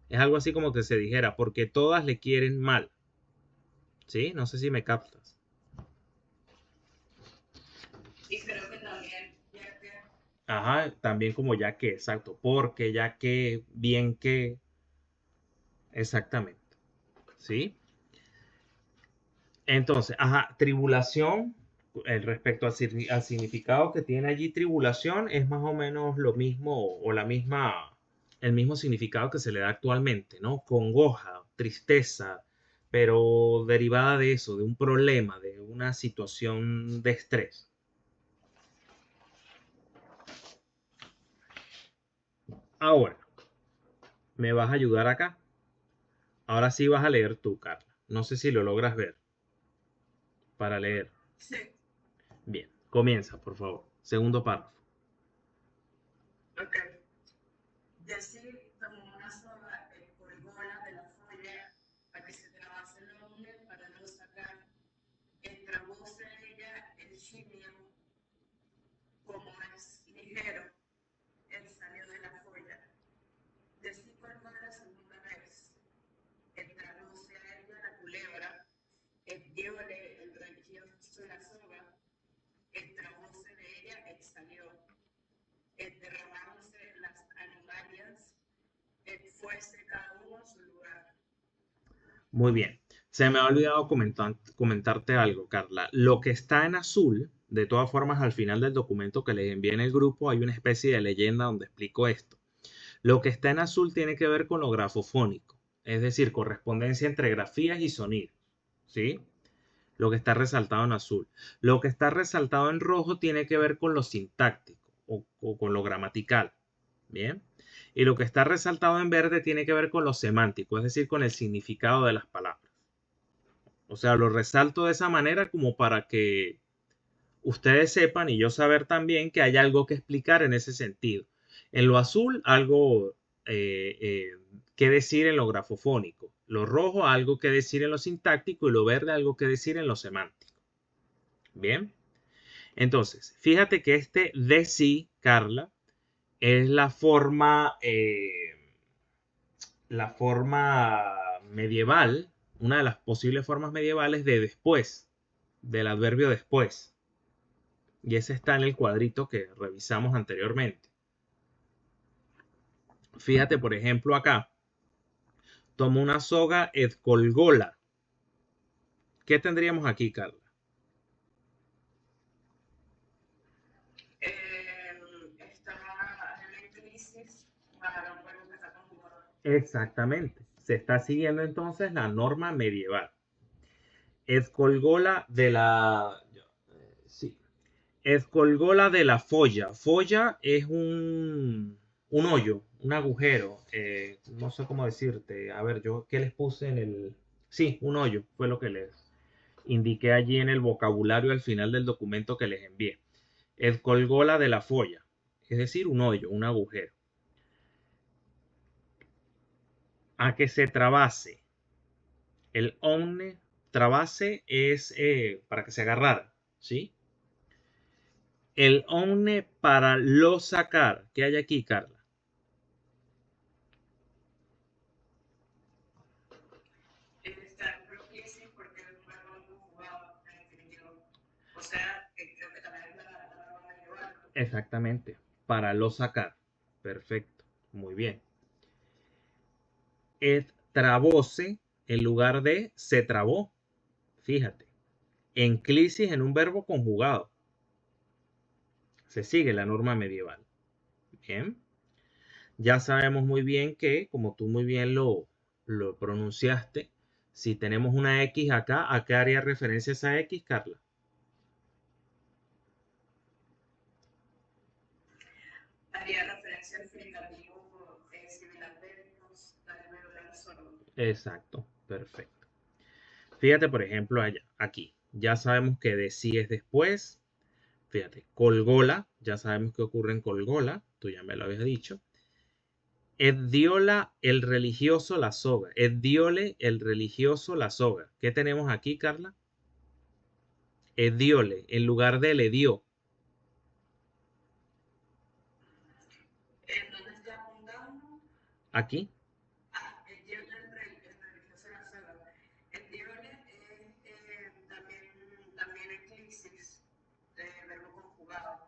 Es algo así como que se dijera, porque todas le quieren mal. ¿Sí? No sé si me captas. Y creo que también, ya que. Ajá, también como ya que, exacto. Porque, ya que, bien que. Exactamente. ¿Sí? Entonces, ajá, tribulación, respecto al significado que tiene allí tribulación, es más o menos lo mismo o el mismo significado que se le da actualmente, ¿no? Congoja, tristeza, pero derivada de eso, de un problema, de una situación de estrés. Ahora, me vas a ayudar acá. Ahora sí vas a leer tú, Carla. No sé si lo logras ver para leer. Sí, Bien, comienza, por favor. Segundo párrafo. ok. Decir como una soga colgóla de la folla para que se trabase el hombre para no sacar. Entrabóse ella el simio como es ligero, él salió de la folla. Decir colgó la segunda vez. Entrabóse a ella la culebra, diole el religioso la soga, entrabóse de ella, salió. Derramáronse las animalias, fuese cada uno a su lugar. Muy bien. Se me ha olvidado comentarte algo, Carla. Lo que está en azul, de todas formas, al final del documento que les envié en el grupo hay una especie de leyenda donde explico esto. Lo que está en azul tiene que ver con lo grafofónico, es decir, correspondencia entre grafías y sonidos, ¿sí? Lo que está resaltado en azul. Lo que está resaltado en rojo tiene que ver con lo sintáctico o con lo gramatical, ¿bien? Y lo que está resaltado en verde tiene que ver con lo semántico, es decir, con el significado de las palabras. O sea, lo resalto de esa manera como para que ustedes sepan y yo saber también que hay algo que explicar en ese sentido. En lo azul, algo que decir en lo grafofónico. Lo rojo, algo que decir en lo sintáctico y lo verde, algo que decir en lo semántico. Bien. Entonces, fíjate que este de sí, Carla, es la forma medieval, una de las posibles formas medievales de después, del adverbio después. Y ese está en el cuadrito que revisamos anteriormente. Fíjate, por ejemplo, acá. Tomó una soga et colgóla. ¿Qué tendríamos aquí, Carla? Está en crisis para no poder empezar con jugador. Exactamente. Se está siguiendo entonces la norma medieval. Et colgóla de la... Sí. Et colgóla de la folla. Folla es un hoyo, un agujero. No sé cómo decirte. A ver, yo, ¿qué les puse en el...? Sí, un hoyo. Fue lo que les indiqué allí en el vocabulario al final del documento que les envié. El colgola de la folla, es decir, un hoyo, un agujero. A que se trabase. El omne, trabase es para que se agarrara, ¿sí? El omne para lo sacar. ¿Qué hay aquí, Carla? Está en crisis porque es un verbo muy jugado en definitivo. O sea, creo que también es la norma medieval. Exactamente, para lo sacar. Perfecto, muy bien. Et trabose en lugar de se trabó. Fíjate. Enclisis en un verbo conjugado. Se sigue la norma medieval. Bien. Ya sabemos muy bien que, como tú muy bien lo pronunciaste, si tenemos una X acá, ¿a qué haría referencia esa X, Carla? Haría referencia al fricativo similar de los alveolar sordo. Exacto, perfecto. Fíjate, por ejemplo, allá, aquí. Ya sabemos que de sí es después. Fíjate, colgola, ya sabemos qué ocurre en colgola, tú ya me lo habías dicho. Et diola el religioso la soga. Et diole el religioso la soga. ¿Qué tenemos aquí, Carla? Et diole, en lugar de le dio. ¿En dónde está apuntando? Aquí. El diole el religioso la saga. El diole es también eclipsis, verbo conjugado.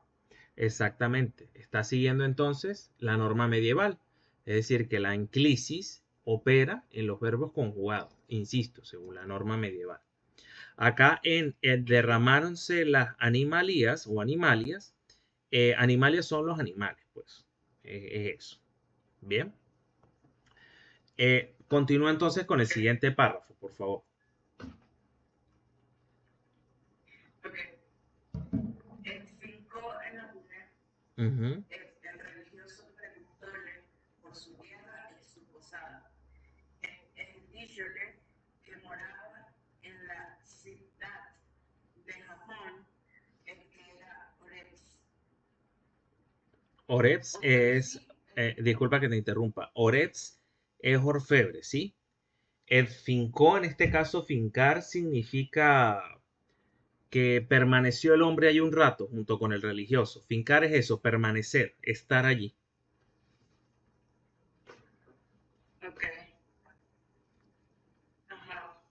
Exactamente. Está siguiendo entonces la norma medieval. Es decir, que la enclisis opera en los verbos conjugados. Insisto, según la norma medieval. Acá en el derramáronse las animalías o animalias. Animalias son los animales, pues. Es eso. Bien. Continúa entonces con el siguiente párrafo, por favor. Ok. El 5 en la mujer, Ujú. el religioso preguntóle por su tierra y su posada. El díjole que moraba en la ciudad de Japón, el que era Oretz. Oretz Otro es, sí, disculpa que te interrumpa, Oretz es orfebre, ¿sí? El fincó, en este caso, fincar significa que permaneció el hombre ahí un rato junto con el religioso. Fincar es eso, permanecer, estar allí. ok. Ajá.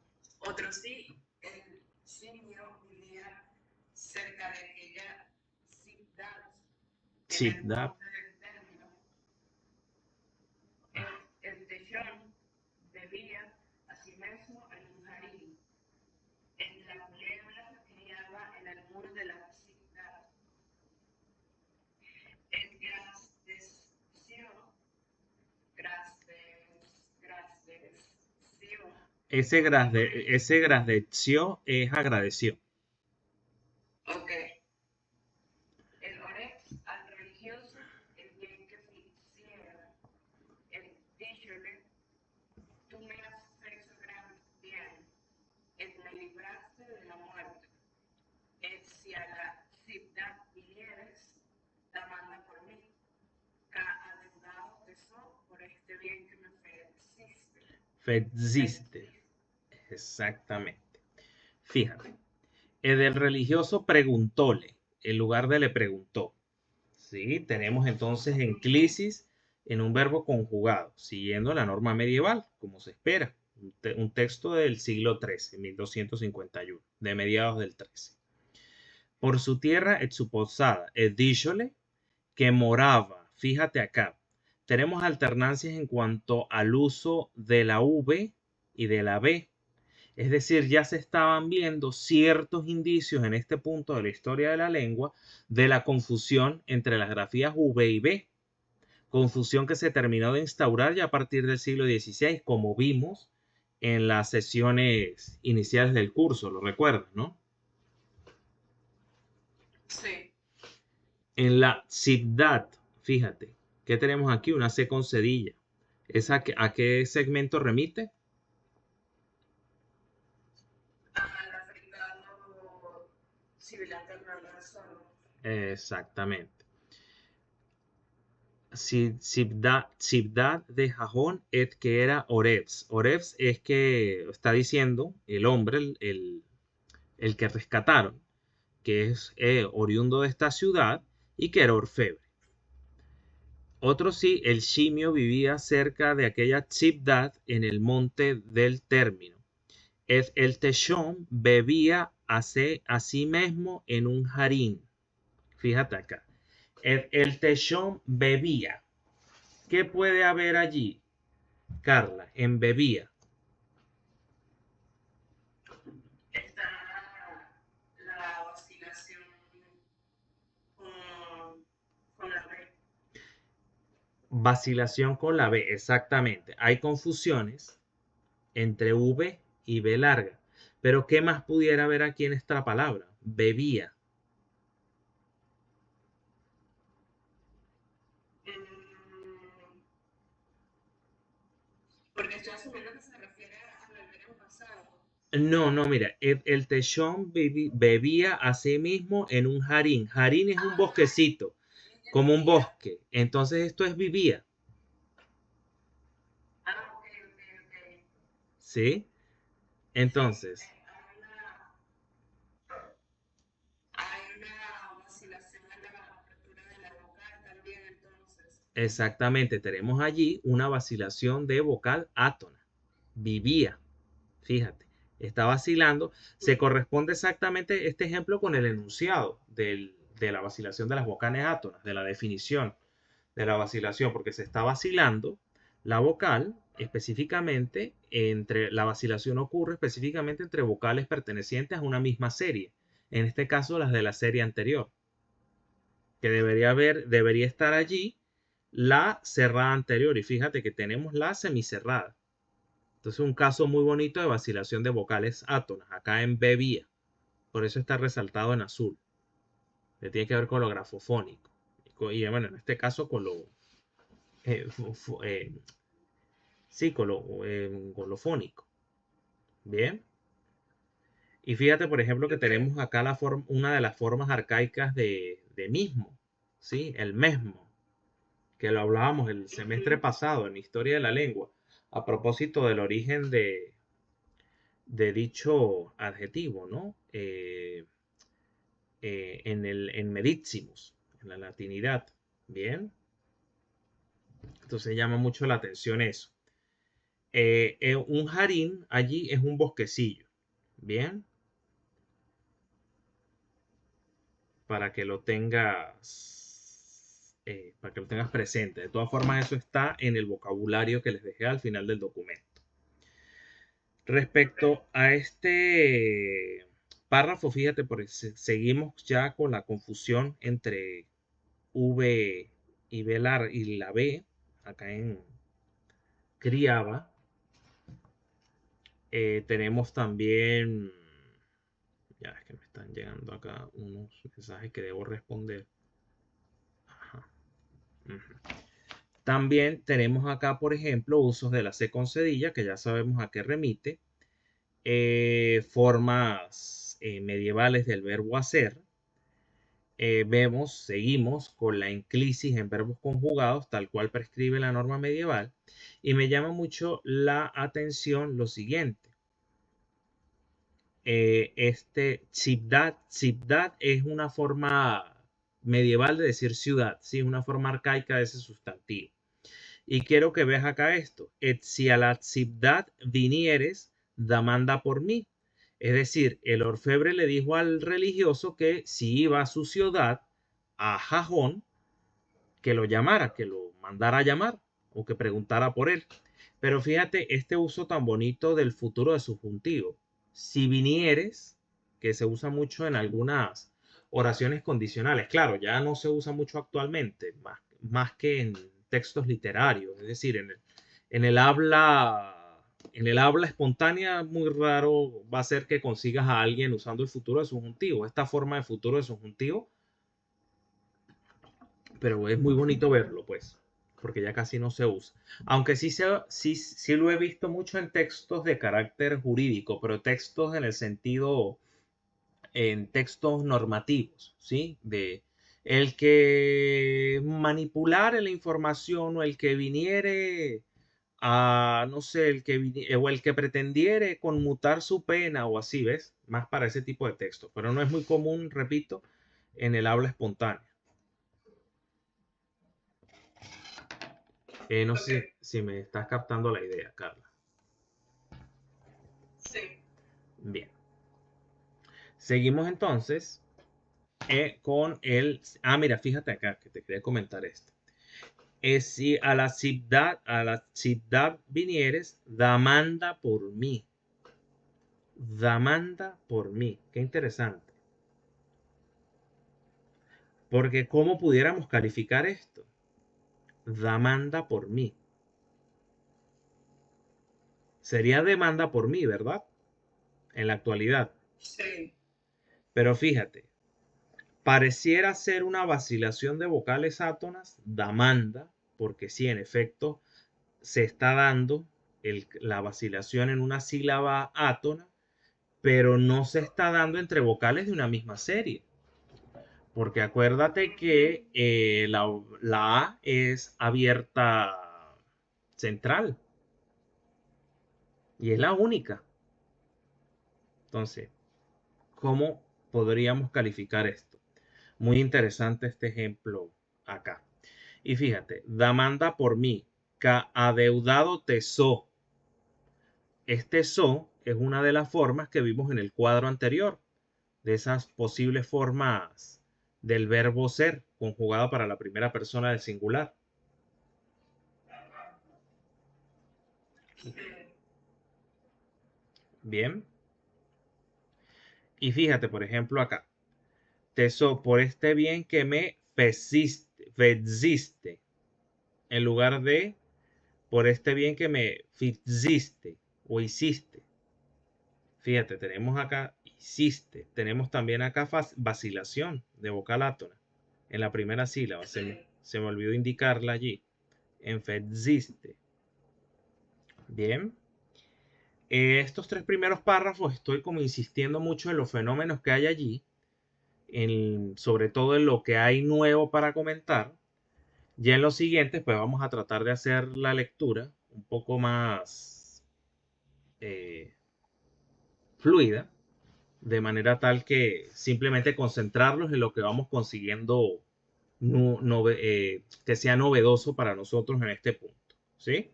Otro sí, el simio vivía cerca de aquella ciudad en Sí, el da. monte del término. El tejón bebía asimismo en un jardín. La culebra criaba en el muro de la ciudad. El grasdeció. Ese grasdeció es agradeció. Ok. El orex al religioso, el bien que hiciera. El díjole, tú me has hecho gran bien. El me libraste de la muerte. El si a la ciudad vinieres, la manda por mí. Adeudado te soy por este bien que me hiciste. Fexiste. Exactamente. Fíjate. El del religioso preguntóle, en lugar de le preguntó. ¿Sí? Tenemos entonces enclisis en un verbo conjugado, siguiendo la norma medieval, como se espera. Un texto del siglo XIII, 1251, de mediados del XIII. Por su tierra et su posada, et díjole que moraba. Fíjate acá. Tenemos alternancias en cuanto al uso de la V y de la B. Es decir, ya se estaban viendo ciertos indicios en este punto de la historia de la lengua de la confusión entre las grafías V y B. Confusión que se terminó de instaurar ya a partir del siglo XVI, como vimos en las sesiones iniciales del curso, lo recuerdas, ¿no? Sí. En la ciudad, fíjate, ¿qué tenemos aquí? Una C con cedilla. ¿A qué segmento remite? Al africano civilante solo. Exactamente. Ciudad de Jajón es que era Orebs. Orebs es que está diciendo el hombre, el que rescataron, que es oriundo de esta ciudad y que era orfebre. Otro sí, el simio vivía cerca de aquella ciudad en el monte del término. El techón bebía a sí mismo en un jarín. Fíjate acá. El techón bebía. ¿Qué puede haber allí, Carla, en bebía? Está la vacilación con la B. Vacilación con la B, exactamente. Hay confusiones entre V y B larga. Pero ¿qué más pudiera haber aquí en esta palabra? Bebía. Porque estoy asumiendo que se refiere a beber en pasado. No, no, mira, el techón bebía a sí mismo en un jarín. Jarín es un bosquecito, como un bosque. Entonces esto es vivía, Ah, ok, ok, ok. ¿sí? Sí, Entonces, hay una vacilación en la apertura de la vocal también, entonces. exactamente, tenemos allí una vacilación de vocal átona. Vivía, fíjate, está vacilando. Se corresponde exactamente este ejemplo con el enunciado de la vacilación de las vocales átonas, de la definición de la vacilación, porque se está vacilando la vocal específicamente la vacilación ocurre específicamente entre vocales pertenecientes a una misma serie, en este caso las de la serie anterior, que debería estar allí la cerrada anterior, y fíjate que tenemos la semicerrada. Entonces un caso muy bonito de vacilación de vocales átonas, acá en bebía, por eso está resaltado en azul, que tiene que ver con lo grafofónico, y bueno, en este caso sí, golofónico. Bien. Y fíjate, por ejemplo, que tenemos acá una de las formas arcaicas de mismo, ¿sí? El mesmo, que lo hablábamos el semestre pasado en Historia de la Lengua, a propósito del origen de dicho adjetivo, ¿no? En mediциmus, en la latinidad. Bien. Entonces llama mucho la atención eso. Un jardín allí es un bosquecillo. Bien. Para que lo tengas presente. De todas formas, eso está en el vocabulario que les dejé al final del documento. Respecto a este párrafo, fíjate, porque seguimos ya con la confusión entre V y y la B, acá en criaba. Tenemos también, ya es que me están llegando acá unos mensajes que debo responder. Ajá. También tenemos acá, por ejemplo, usos de la C con cedilla, que ya sabemos a qué remite. Formas medievales del verbo hacer. Seguimos con la enclisis en verbos conjugados, tal cual prescribe la norma medieval. Y me llama mucho la atención lo siguiente. Ciudad es una forma medieval de decir ciudad, ¿sí? Una forma arcaica de ese sustantivo. Y quiero que veas acá esto. Et si a la ciudad vinieres, demanda por mí. Es decir, el orfebre le dijo al religioso que si iba a su ciudad, a Jajón, que lo llamara, que lo mandara a llamar o que preguntara por él. Pero fíjate este uso tan bonito del futuro de subjuntivo. Si vinieres, que se usa mucho en algunas oraciones condicionales. Claro, ya no se usa mucho actualmente, más que en textos literarios. Es decir, en el habla... En el habla espontánea, muy raro va a ser que consigas a alguien usando el futuro de subjuntivo. Esta forma de futuro de subjuntivo, pero es muy bonito verlo, pues, porque ya casi no se usa. Aunque sí lo he visto mucho en textos de carácter jurídico, pero textos en el sentido, en textos normativos, ¿sí? De el que manipular la información o el que viniere a, no sé, o el que pretendiere conmutar su pena o así, ¿ves? Más para ese tipo de textos, pero no es muy común, repito, en el habla espontánea. No sé si me estás captando la idea, Carla. Sí. Bien. Seguimos entonces con el... Ah, mira, fíjate acá que te quería comentar esto. Si a la ciudad vinieres, demanda por mí. Demanda por mí. Qué interesante. Porque ¿cómo pudiéramos calificar esto? Demanda por mí. Sería demanda por mí, ¿verdad? En la actualidad. Sí. Pero fíjate, pareciera ser una vacilación de vocales átonas, demanda, porque sí, en efecto, se está dando la vacilación en una sílaba átona, pero no se está dando entre vocales de una misma serie. Porque acuérdate que la A es abierta central y es la única. Entonces, ¿cómo podríamos calificar esto? Muy interesante este ejemplo acá. Y fíjate, demanda por mí, ca adeudado teso. Este so es una de las formas que vimos en el cuadro anterior, de esas posibles formas del verbo ser, conjugado para la primera persona del singular. Bien. Y fíjate, por ejemplo, acá. Teso, por este bien que me feziste, en lugar de por este bien que me fiziste o hiciste. Fíjate, tenemos acá hiciste, tenemos también acá vacilación de vocal átona en la primera sílaba. Se me olvidó indicarla allí. existe. Bien. Estos tres primeros párrafos estoy como insistiendo mucho en los fenómenos que hay allí, sobre todo en lo que hay nuevo para comentar. Ya en los siguientes, pues vamos a tratar de hacer la lectura un poco más fluida, de manera tal que simplemente concentrarlos en lo que vamos consiguiendo que sea novedoso para nosotros en este punto, ¿sí?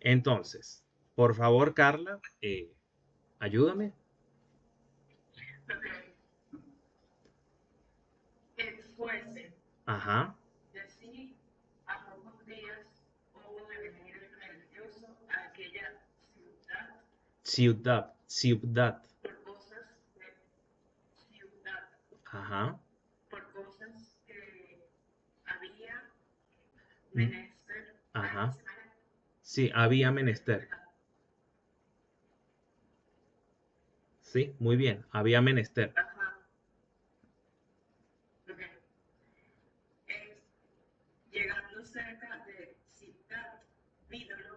Entonces, por favor, Carla, ayúdame. Que fuese, Ajá. decir, a pocos días hubo de venir el religioso a aquella Ciudad. por cosas de ciudad, Ajá. por cosas que había Mm, menester. Ajá. Sí, había menester. Sí, muy bien. Había menester. Ajá. Ok. Es llegando cerca de Ciudad Vídolo,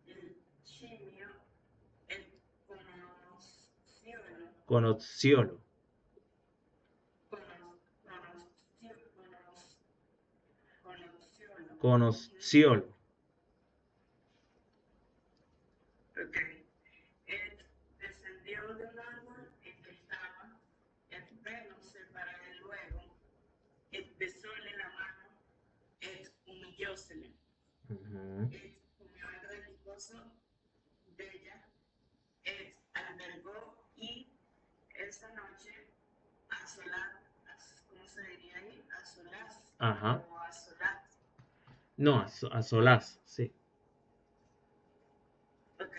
el chimio, el Conociólo. Conociólo. Ok. Él descendió de un árbol en que estaba, el pelo se para él luego, él besóle la mano, él humillósele. Él comió el religioso de ella, él albergó y esa noche a solar, ¿cómo se diría ahí? A solas Ajá. o a solat. No, a solaz, sí. Ok.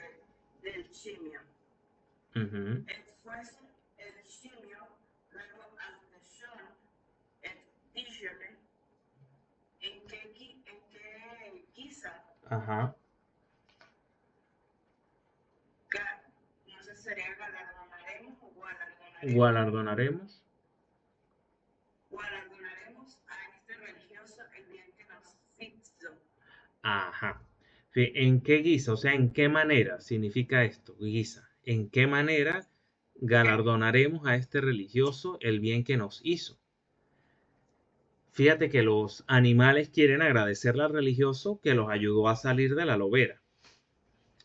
Del chimio. Ujú. El fuese el chimio, luego al teshon, el díjole, en qué guisa, Ajá. no sé si sería galardonaremos o gualardonaremos. Gualardonaremos. Gualardonaremos a este religioso el bien que nos hizo. Ajá. ¿En qué guisa? O sea, ¿en qué manera significa esto? Guisa. ¿En qué manera galardonaremos a este religioso el bien que nos hizo? Fíjate que los animales quieren agradecerle al religioso que los ayudó a salir de la lobera.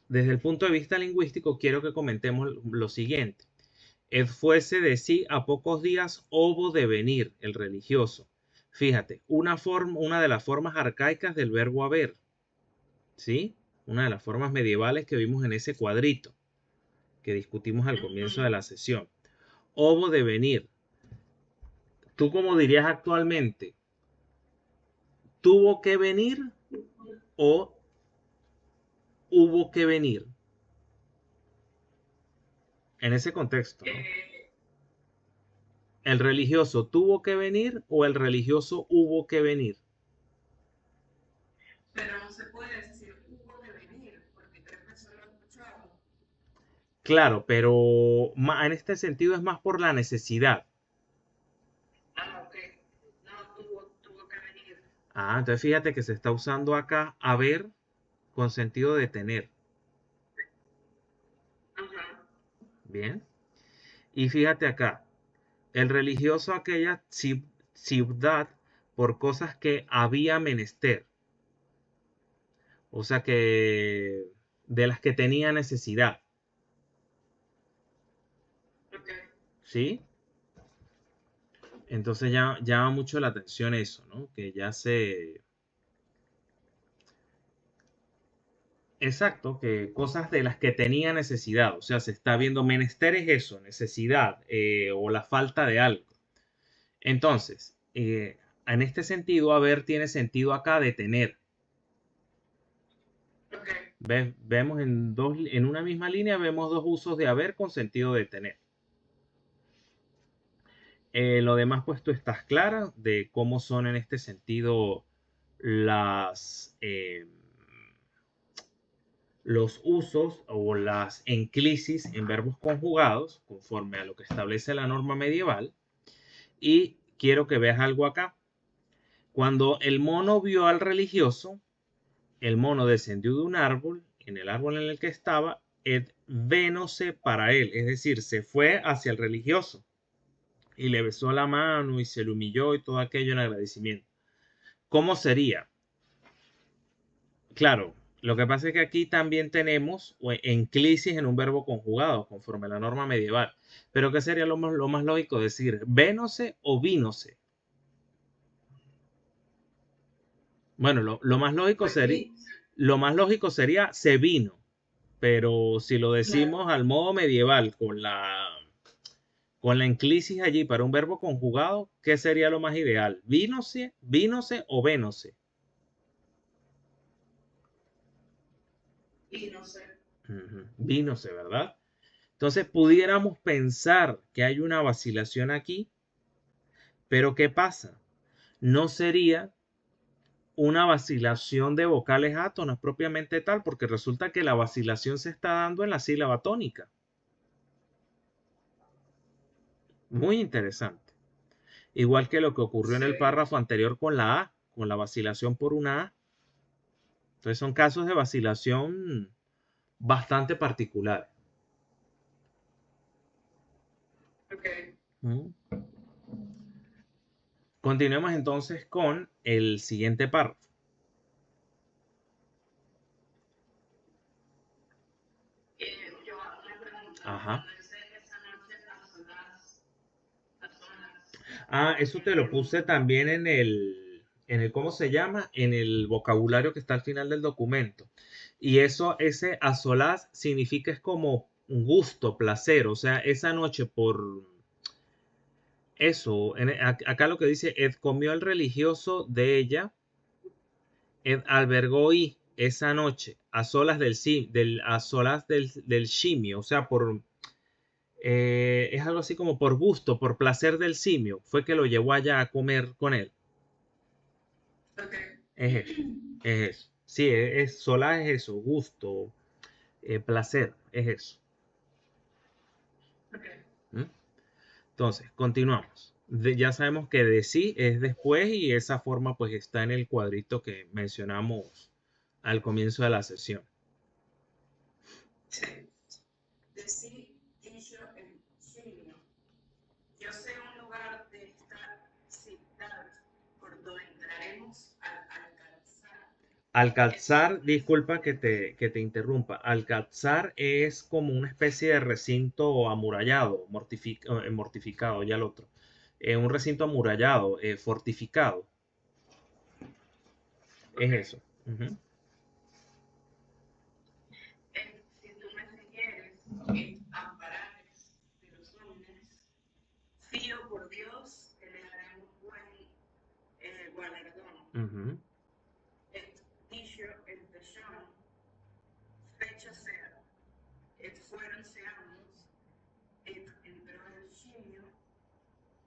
Desde el punto de vista lingüístico, quiero que comentemos lo siguiente. Ed fuese de sí a pocos días hubo de venir el religioso. Fíjate, una de las formas arcaicas del verbo haber, ¿sí? Una de las formas medievales que vimos en ese cuadrito que discutimos al comienzo de la sesión. Hubo de venir. ¿Tú cómo dirías actualmente? ¿Tuvo que venir o hubo que venir? En ese contexto, ¿no? ¿El religioso tuvo que venir o el religioso hubo que venir? Pero no se puede decir hubo de venir, porque tres personas lo escuchaban. Claro, pero en este sentido es más por la necesidad. Ah, ok. No, tuvo que venir. Entonces fíjate que se está usando acá haber con sentido de tener. Ajá. Bien. Y fíjate acá, el religioso aquella ciudad por cosas que había menester. O sea que de las que tenía necesidad. Ok. ¿Sí? Entonces ya llama mucho la atención eso, ¿no? Que ya se... Exacto, que cosas de las que tenía necesidad. O sea, se está viendo menester es eso, necesidad o la falta de algo. Entonces, en este sentido, haber tiene sentido acá de tener. Ok. Vemos en una misma línea, vemos dos usos de haber con sentido de tener. Lo demás, pues tú estás clara de cómo son en este sentido los usos o las enclisis en verbos conjugados, conforme a lo que establece la norma medieval. Y quiero que veas algo acá. Cuando el mono vio al religioso, el mono descendió de un árbol, en el árbol en el que estaba, et venose para él, es decir, se fue hacia el religioso y le besó la mano y se le humilló y todo aquello en agradecimiento. ¿Cómo sería? Claro, lo que pasa es que aquí también tenemos enclisis en un verbo conjugado, conforme a la norma medieval. Pero ¿qué sería lo más lógico decir? ¿Venose o vínose? Bueno, lo más lógico sería se vino. Pero si lo decimos Claro, al modo medieval, con la enclisis allí para un verbo conjugado, ¿qué sería lo más ideal? ¿Vínose, vínose o venose? y no sé. Ujú, vínose, ¿verdad? Entonces pudiéramos pensar que hay una vacilación aquí, pero ¿qué pasa? No sería una vacilación de vocales átonas propiamente tal, porque resulta que la vacilación se está dando en la sílaba tónica. Muy interesante. Igual que lo que ocurrió en el Sí, párrafo anterior con la A, con la vacilación por una A. Entonces son casos de vacilación bastante particulares. ok. ¿Mm? Continuemos entonces con el siguiente párrafo. Yo me pregunta, Ajá. cuando dice esa noche a solas, Ah, eso te lo puse también ¿cómo se llama? En el vocabulario que está al final del documento. Y eso, ese a solas significa es como un gusto, placer. O sea, esa noche por eso, acá lo que dice, Ed comió el religioso de ella, Ed albergó y esa noche, a solas a solas del simio, o sea, es algo así como por gusto, por placer del simio, fue que lo llevó allá a comer con él. ok. Es eso, es eso. Sí, sola es eso, gusto, placer, es eso. Ok. ¿Mm? Entonces, continuamos. Ya sabemos que de sí es después y esa forma pues está en el cuadrito que mencionamos al comienzo de la sesión. Sí. Decir dicho en signo. Yo sé un lugar de esta ciudad por donde entraremos al alcanzar. Alcázar, disculpa que te interrumpa. Alcázar es como una especie de recinto amurallado, mortificado, ya el otro. Un recinto amurallado, fortificado. Es Ok. eso. Ujú. Si tú me siguieres, amparares de los hombres, fío por Dios que le haremos buen galardón. Ujú. Et dicho el pechón, fecha sea, et fuéronse ambos, et entró el simio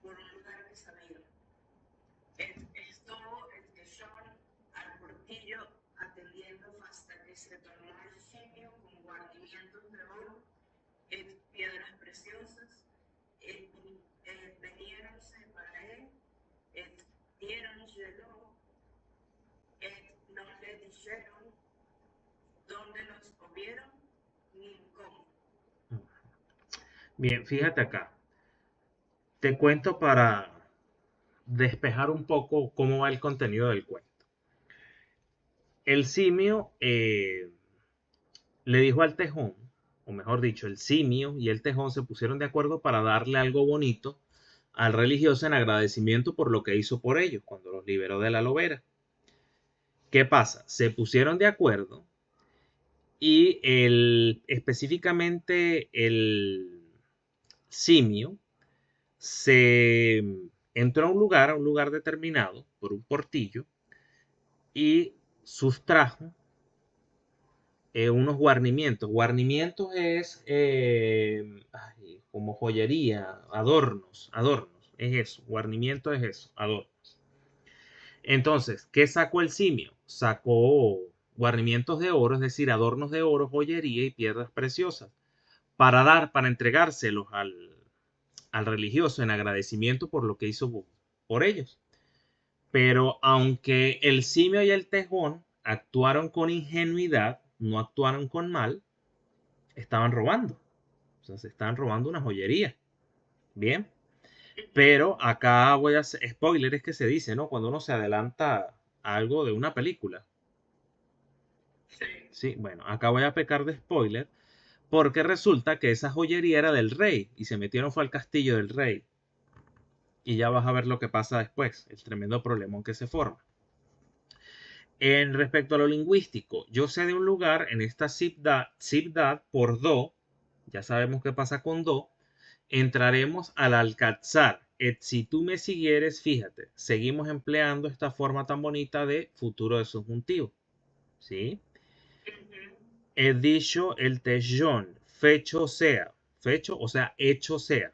por un lugar que sabía. Estuvo el tesón al portillo atendiendo hasta que se tornó el simio con guarnimientos de oro, piedras preciosas, veniéronse para él, diéronselo, no le dijeron dónde los comieron ni cómo. Bien, fíjate acá. Te cuento para despejar un poco cómo va el contenido del cuento. El simio le dijo al tejón, o mejor dicho, el simio y el tejón se pusieron de acuerdo para darle algo bonito al religioso en agradecimiento por lo que hizo por ellos cuando los liberó de la lobera. ¿Qué pasa? Se pusieron de acuerdo y específicamente el simio se entró a un lugar determinado por un portillo y sustrajo unos guarnimientos. Guarnimientos es como joyería, adornos, es eso. Guarnimiento es eso, adornos. Entonces, ¿qué sacó el simio? Sacó guarnimientos de oro, es decir, adornos de oro, joyería y piedras preciosas, para entregárselos al religioso en agradecimiento por lo que hizo por ellos. Pero aunque el simio y el tejón actuaron con ingenuidad, no actuaron con mal, estaban robando. O sea, se estaban robando una joyería. Bien. Pero acá voy a hacer spoiler, es que se dice, ¿no? Cuando uno se adelanta a algo de una película. Sí. Sí, bueno, acá voy a pecar de spoiler porque resulta que esa joyería era del rey y se metieron fue al castillo del rey. Y ya vas a ver lo que pasa después, el tremendo problemón que se forma. En respecto a lo lingüístico, yo sé de un lugar en esta ciudad por do, ya sabemos qué pasa con do, entraremos al alcázar. Si tú me siguieres, fíjate, seguimos empleando esta forma tan bonita de futuro de subjuntivo. ¿Sí? He dicho el tejón, fecho sea, fecho, o sea, hecho sea.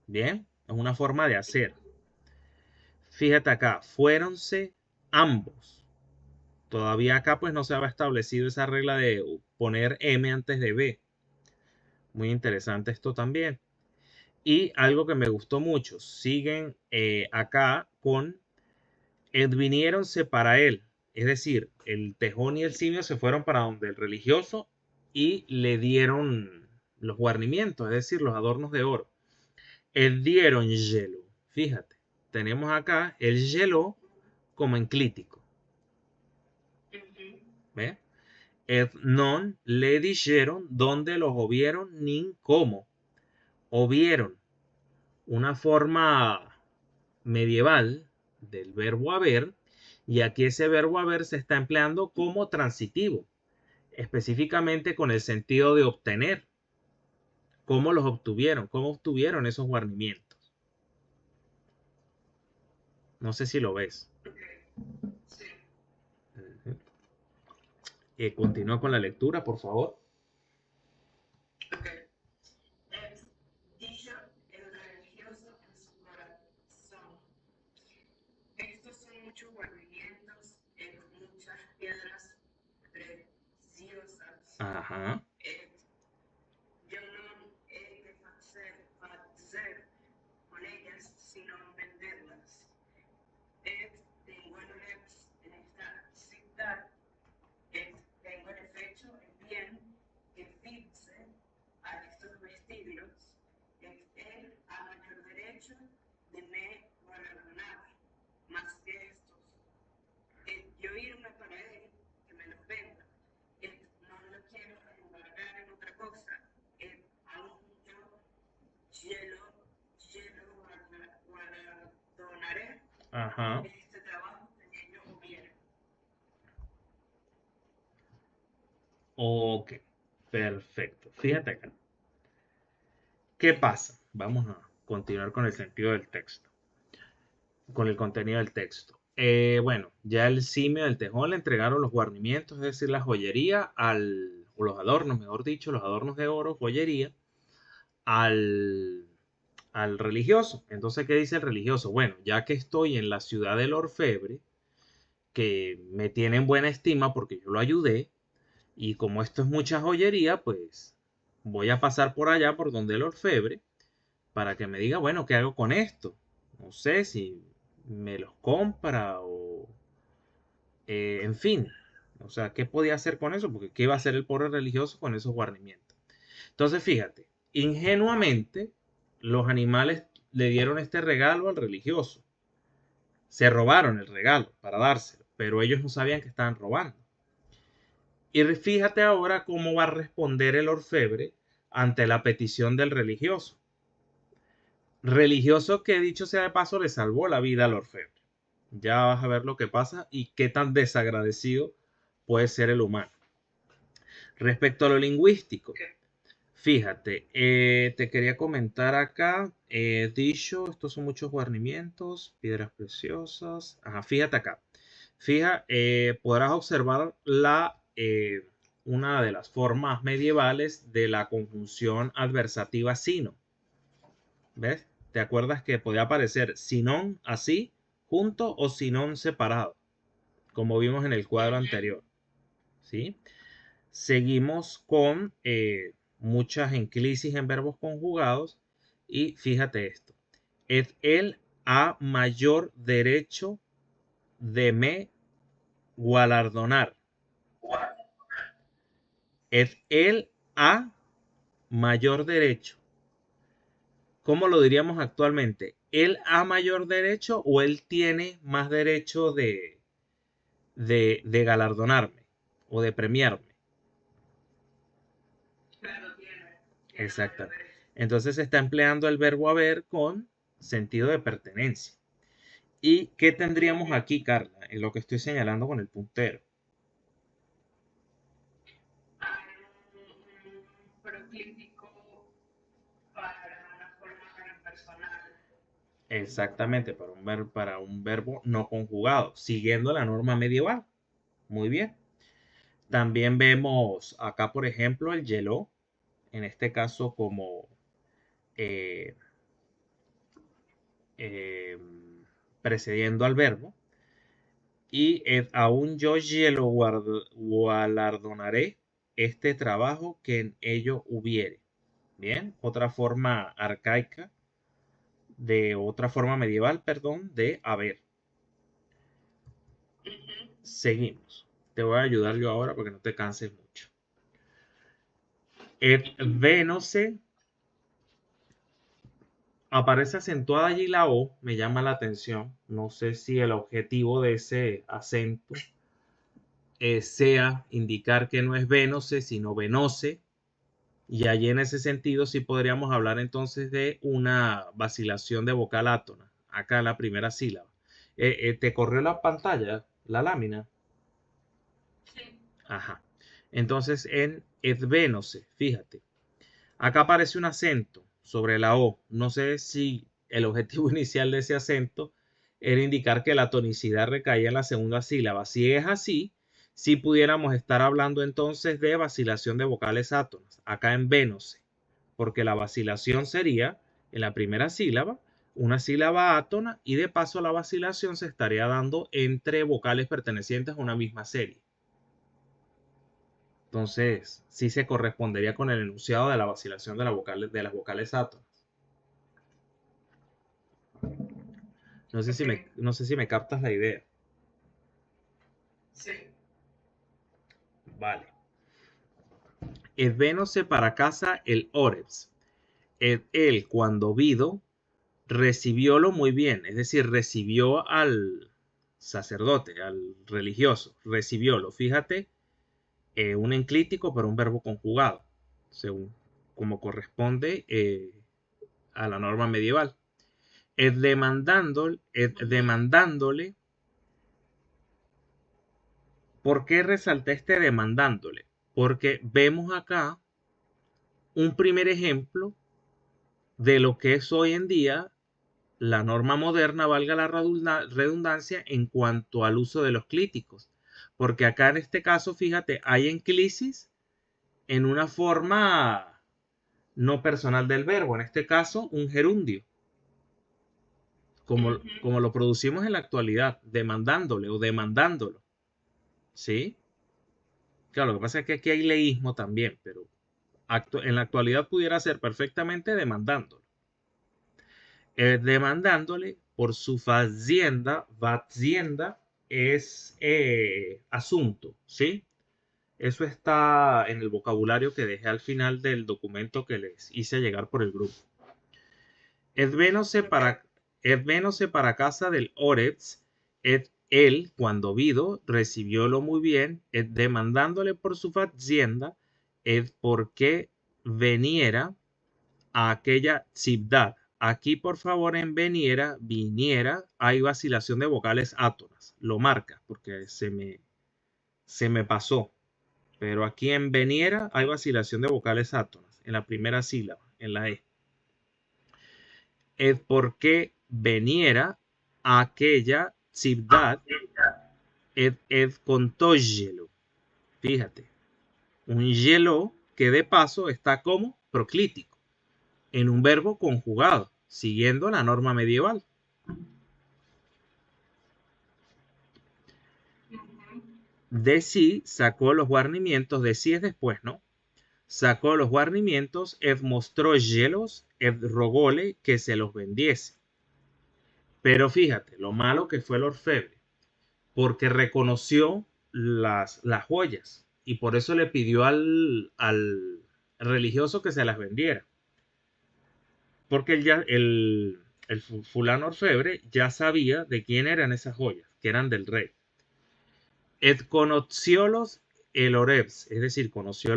Bien, es una forma de hacer. Fíjate acá, fuéronse ambos. Todavía acá pues no se había establecido esa regla de poner M antes de B. Muy interesante esto también. Y algo que me gustó mucho, siguen acá con vinieronse para él. Es decir, el tejón y el simio se fueron para donde el religioso y le dieron los guarnimientos, es decir, los adornos de oro. Dieron hielo. Fíjate, tenemos acá el hielo como enclítico. ¿Ve? Non le dijeron donde los ovieron ni cómo. Ovieron, una forma medieval del verbo haber, y aquí ese verbo haber se está empleando como transitivo, específicamente con el sentido de obtener. ¿Cómo los obtuvieron? ¿Cómo obtuvieron esos guarnimientos? No sé si lo ves. Sí. Continúa con la lectura, por favor. Okay. Dicho el religioso en su corazón. Estos son muchos guarnimientos en muchas piedras preciosas. Ajá. Yo no he de hacer con ellas, sino venderlas. Tengo en esta ciudad, tengo el hecho el bien que fixe a estos vestidos, él a mayor derecho de me galardonar más que estos. Yo irme para él, que me los venda, no lo quiero embargar en otra cosa, aún yo guardonaré Ajá. este trabajo que ellos hubieran. Ok. Perfecto. Fíjate acá. ¿Qué pasa? Vamos a continuar con el sentido del texto, con el contenido del texto. Bueno, ya el simio del tejón le entregaron los guarnimientos, es decir, la joyería, o los adornos, mejor dicho, los adornos de oro, joyería, al, al religioso. Entonces, ¿qué dice el religioso? Bueno, ya que estoy en la ciudad del orfebre, que me tiene en buena estima porque yo lo ayudé, y como esto es mucha joyería, pues voy a pasar por allá, por donde el orfebre, para que me diga, bueno, ¿qué hago con esto? No sé si me los compra o, en fin, o sea, ¿qué podía hacer con eso? Porque ¿qué iba a hacer el pobre religioso con esos guarnimientos? Entonces, fíjate, ingenuamente los animales le dieron este regalo al religioso. Se robaron el regalo para dárselo, pero ellos no sabían que estaban robando. Y fíjate ahora cómo va a responder el orfebre ante la petición del religioso. Religioso que, dicho sea de paso, le salvó la vida al orfebre. Ya vas a ver lo que pasa y qué tan desagradecido puede ser el humano. Respecto a lo lingüístico, fíjate, te quería comentar acá, dicho, estos son muchos guarnimientos, piedras preciosas. Ajá, fíjate acá. Podrás observar una de las formas medievales de la conjunción adversativa sino. ¿Ves? ¿Te acuerdas que podía aparecer sinón así, junto o sinón separado? Como vimos en el cuadro anterior. ¿Sí? Seguimos con muchas enclisis en verbos conjugados. Y fíjate esto. Es el a mayor derecho de me galardonar. Es el a mayor derecho. ¿Cómo lo diríamos actualmente? ¿Él a mayor derecho o él tiene más derecho de galardonarme o de premiarme? Claro, tiene Exacto. mayor derecho. Entonces se está empleando el verbo haber con sentido de pertenencia. ¿Y qué tendríamos aquí, Carla? En lo que estoy señalando con el puntero. Hay un proclítico para una forma impersonal. Exactamente, para un verbo no conjugado, siguiendo la norma medieval. Muy bien. También vemos acá, por ejemplo, el yeló, en este caso como eh, eh, precediendo al verbo. Y aún yo yelo galardonaré este trabajo que en ello hubiere. Bien, otra forma arcaica, otra forma medieval, perdón, de haber. Seguimos. Te voy a ayudar yo ahora porque no te canses mucho. Et venose, aparece acentuada allí la O, me llama la atención. No sé si el objetivo de ese acento sea indicar que no es venose, sino venose. Y allí en ese sentido sí podríamos hablar entonces de una vacilación de vocal átona. Acá la primera sílaba. ¿Te corrió la pantalla, la lámina? Sí. Ajá. Entonces en etvenose, fíjate. Acá aparece un acento sobre la O. No sé si el objetivo inicial de ese acento era indicar que la tonicidad recaía en la segunda sílaba. Si es así, sí pudiéramos estar hablando entonces de vacilación de vocales átonas. Acá en venose, porque la vacilación sería en la primera sílaba, una sílaba átona, y de paso la vacilación se estaría dando entre vocales pertenecientes a una misma serie. Entonces, sí se correspondería con el enunciado de la vacilación de las vocales átonas. Okay. No sé si me captas la idea. Sí. Vale. Edvénose para casa el Oreps. Él, cuando vido, recibiólo muy bien. Es decir, recibió al sacerdote, al religioso. Recibiólo. Fíjate, un enclítico pero un verbo conjugado, según como corresponde a la norma medieval. Demandándole. ¿Por qué resalté este demandándole? Porque vemos acá un primer ejemplo de lo que es hoy en día la norma moderna, valga la redundancia, en cuanto al uso de los clíticos. Porque acá en este caso, fíjate, hay enclisis en una forma no personal del verbo, en este caso un gerundio, como lo producimos en la actualidad, demandándole o demandándolo. ¿Sí? Claro, lo que pasa es que aquí hay leísmo también, pero en la actualidad pudiera ser perfectamente demandándolo. Demandándole por su fazienda es asunto, ¿sí? Eso está en el vocabulario que dejé al final del documento que les hice llegar por el grupo. Edvénose para casa del Oretz, él, cuando vido, recibiólo muy bien, demandándole por su fazienda, porque veniera a aquella ciudad. Aquí, por favor, en viniera, hay vacilación de vocales átonas. Lo marca porque se me pasó. Pero aquí en veniera hay vacilación de vocales átonas en la primera sílaba, en la E. Es porque veniera a aquella ciudad con todo hielo. Fíjate, un hielo que de paso está como proclítico en un verbo conjugado, siguiendo la norma medieval. De sí sacó los guarnimientos, de sí es después, ¿no? Sacó los guarnimientos, ed mostró hielos, ed rogóle que se los vendiese. Pero fíjate, lo malo que fue el orfebre, porque reconoció las joyas. Y por eso le pidió al religioso que se las vendiera. Porque el fulano orfebre ya sabía de quién eran esas joyas, que eran del rey. Et conociólos el orebs, es decir, conoció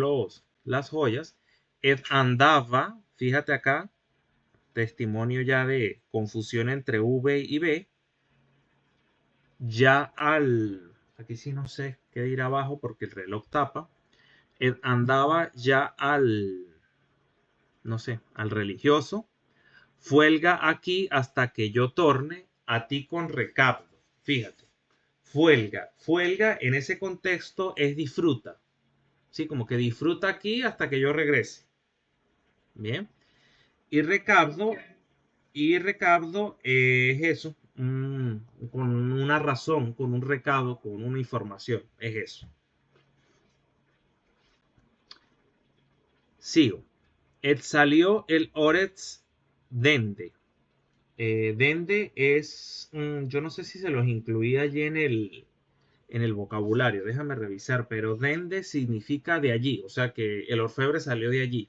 las joyas. Et andaba, fíjate acá, testimonio ya de confusión entre V y B, ya aquí sí no sé qué ir abajo porque el reloj tapa, andaba ya no sé, al religioso, fuelga aquí hasta que yo torne a ti con recapto. Fíjate, fuelga en ese contexto es disfruta, ¿sí? Como que disfruta aquí hasta que yo regrese. Bien. Y recapto es eso, con una razón, con un recado, con una información, es eso. Sigo. Et salió el Oretz Dende. Dende es, yo no sé si se los incluía allí en el vocabulario, déjame revisar, pero Dende significa de allí, o sea que el orfebre salió de allí.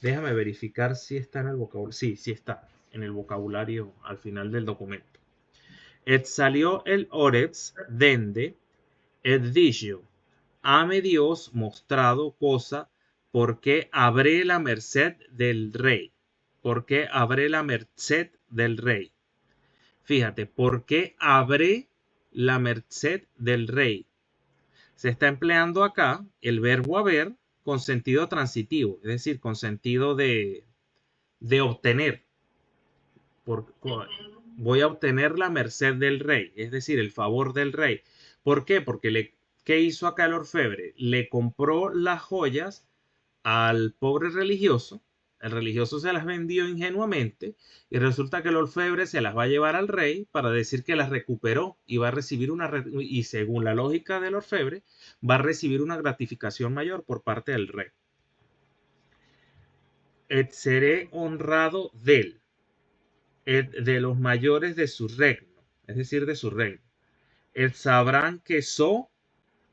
Déjame verificar si está en el vocabulario. Sí está en el vocabulario al final del documento. Et salió el Oretz Dende, et dijo, hame Dios mostrado cosa, porque habré la merced del rey. Porque habré la merced del rey. Fíjate, porque habré la merced del rey. Se está empleando acá el verbo haber con sentido transitivo, es decir, con sentido de obtener. Voy a obtener la merced del rey, es decir, el favor del rey. ¿Por qué? Porque ¿qué hizo acá el orfebre? Le compró las joyas al pobre religioso. El religioso se las vendió ingenuamente y resulta que el orfebre se las va a llevar al rey para decir que las recuperó y va a recibir y según la lógica del orfebre, va a recibir una gratificación mayor por parte del rey. Et seré honrado de los mayores de su reino, es decir, de su reino. Et sabrán que soy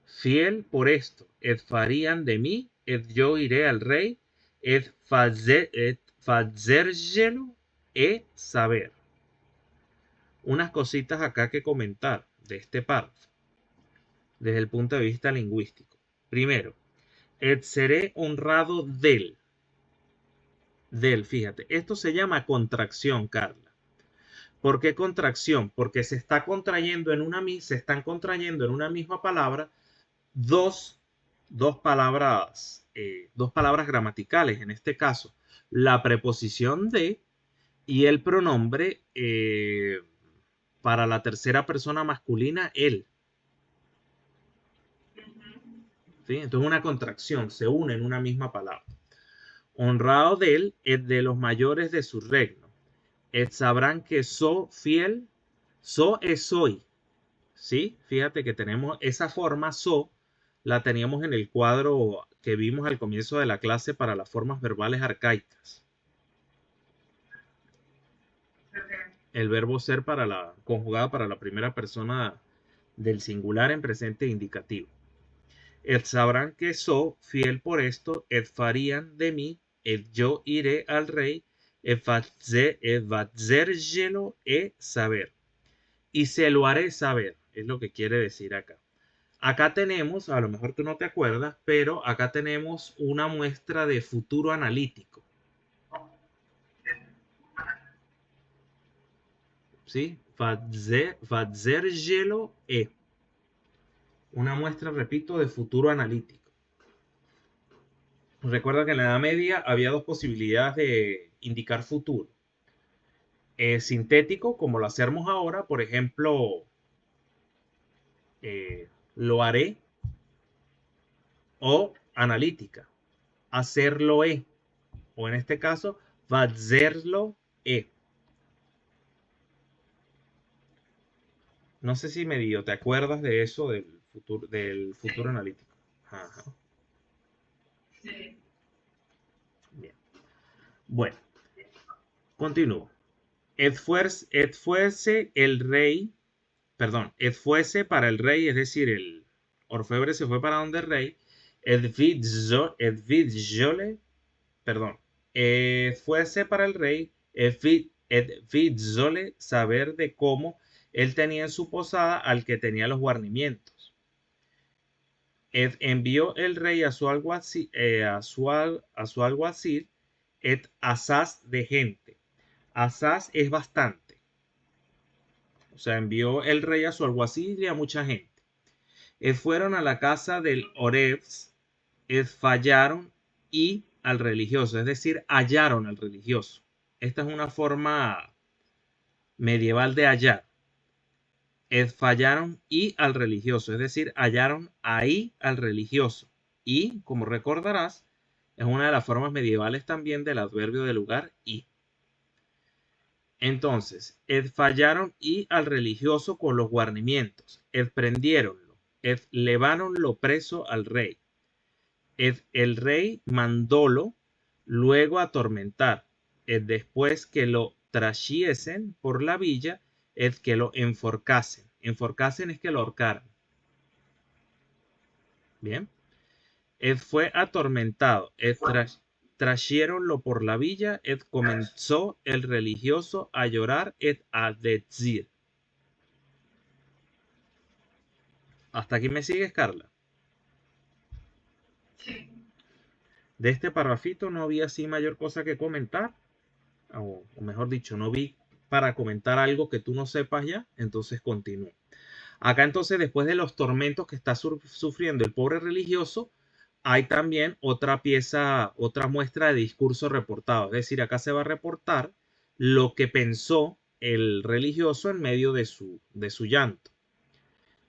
fiel por esto, et farían de mí, et yo iré al rey, et fazergelo e saber. Unas cositas acá que comentar de este párrafo, desde el punto de vista lingüístico. Primero, et seré honrado del, fíjate, esto se llama contracción, Carla. ¿Por qué contracción? Porque se están contrayendo en una misma palabra dos palabras gramaticales, en este caso, la preposición de y el pronombre para la tercera persona masculina, él. ¿Sí? Entonces una contracción, se une en una misma palabra. Honrado de él es de los mayores de su reino. Sabrán que soy fiel, es soy. ¿Sí? Fíjate que tenemos esa forma la teníamos en el cuadro que vimos al comienzo de la clase para las formas verbales arcaicas. El verbo ser conjugado para la primera persona del singular en presente indicativo. Et sabrán que soy fiel por esto, et farían de mí, et yo iré al rey, et fazergelo e saber. Y se lo haré saber, es lo que quiere decir acá. Acá tenemos, a lo mejor tú no te acuerdas, pero acá tenemos una muestra de futuro analítico. ¿Sí? Fazergelo e. Una muestra, repito, de futuro analítico. Recuerda que en la Edad Media había dos posibilidades de indicar futuro. Sintético, como lo hacemos ahora, por ejemplo, lo haré, o analítica, hacerlo e, o en este caso, fazerlo e. No sé si medio te acuerdas de eso del futuro analítico. Ajá. Sí. Bien. Bueno, continúo. Et fuese el rey, perdón, et fuese para el rey, es decir, el Orfebre se fue para donde el rey. Edvidzole, perdón, fuese para el rey Edvidzole saber de cómo él tenía en su posada al que tenía los guarnimientos. Envió el rey a su alguacil, et asaz de gente. Asaz es bastante. O sea, envió el rey a su alguacil y a mucha gente. Fueron a la casa del Orebs, fallaron y al religioso, es decir, hallaron al religioso. Esta es una forma medieval de hallar. Fallaron y al religioso, es decir, hallaron ahí al religioso. Y, como recordarás, es una de las formas medievales también del adverbio de lugar y. Entonces, fallaron y al religioso con los guarnimientos, prendieronlo, leváronlo preso al rey. El rey mandólo luego atormentar, después que lo trasciesen por la villa, que lo enforcasen. Enforcasen es que lo ahorcaran. Bien. Fue atormentado, trasciéronlo por la villa, comenzó el religioso a llorar, a decir. ¿Hasta aquí me sigues, Carla? Sí. De este parrafito no había así mayor cosa que comentar, o mejor dicho, no vi para comentar algo que tú no sepas ya, entonces continúo. Acá entonces, después de los tormentos que está sufriendo el pobre religioso, hay también otra pieza, otra muestra de discurso reportado. Es decir, acá se va a reportar lo que pensó el religioso en medio de su llanto.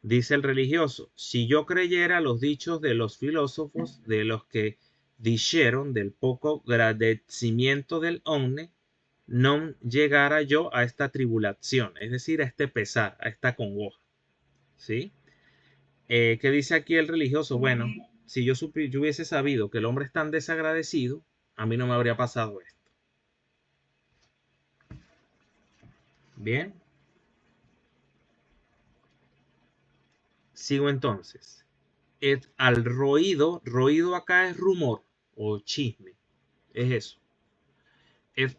Dice el religioso: si yo creyera los dichos de los filósofos, de los que dijeron del poco agradecimiento del hombre, no llegara yo a esta tribulación, es decir, a este pesar, a esta congoja. ¿Sí? ¿Qué dice aquí el religioso? Bueno, si yo hubiese sabido que el hombre es tan desagradecido, a mí no me habría pasado esto. Bien. Sigo entonces. Al roído, roído acá es rumor o chisme, es eso.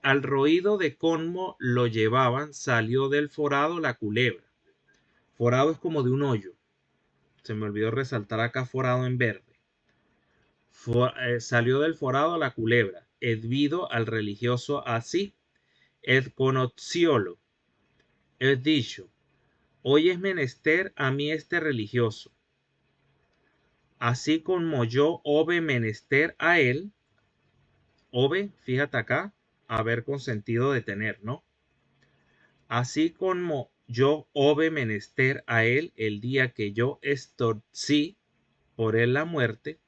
Al roído de cómo lo llevaban, salió del forado la culebra. Forado es como de un hoyo. Se me olvidó resaltar acá forado en verde. Salió del forado la culebra, vido al religioso así, conociólo, dicho: hoy es menester a mí este religioso, así como yo hube menester a él. Hube, fíjate acá, haber consentido de tener, ¿no? Así como yo hube menester a él el día que yo estorcí por él la muerte.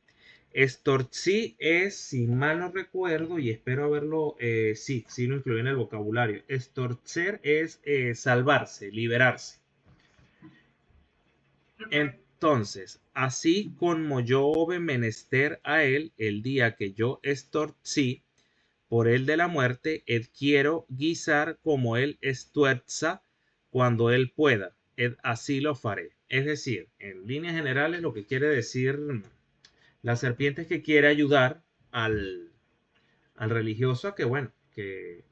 Estorcí es, si mal no recuerdo, y espero haberlo, sí lo incluí en el vocabulario. Estorcer es salvarse, liberarse. Entonces, así como yo hube menester a él el día que yo estorcí por él de la muerte, quiero guisar como él estuerza cuando él pueda, así lo faré. Es decir, en líneas generales lo que quiere decir la serpiente es que quiere ayudar al religioso a que, bueno, que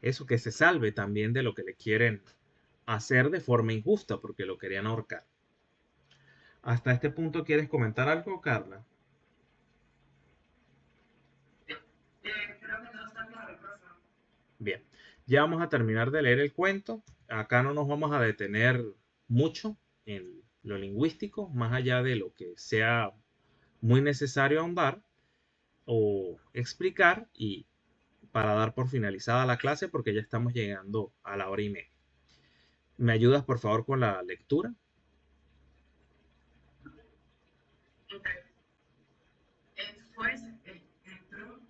eso, que se salve también de lo que le quieren hacer de forma injusta, porque lo querían ahorcar. ¿Hasta este punto quieres comentar algo, Carla? Creo que no está claro, profe. Bien, ya vamos a terminar de leer el cuento. Acá no nos vamos a detener mucho en lo lingüístico, más allá de lo que sea muy necesario ahondar o explicar, y para dar por finalizada la clase porque ya estamos llegando a la hora y media. ¿Me ayudas por favor con la lectura? Okay. Después entró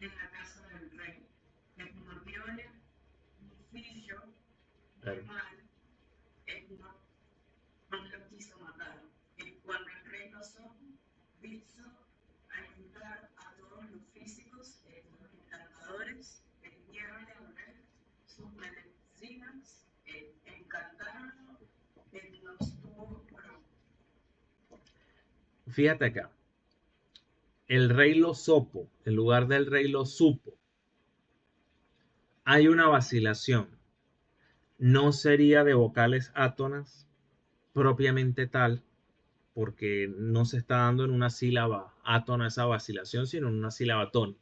en la casa del rey, mordióle un oficio de mal, no lo quiso matar. Cuando el rey pasó, hizo ayudar a todos los físicos, los encantadores, dieron a ver sus medicinas, encantaron, no estuvo Fíjate acá. El rey lo sopo, en lugar del rey lo supo. Hay una vacilación. No sería de vocales átonas propiamente tal, porque no se está dando en una sílaba átona esa vacilación, sino en una sílaba tónica.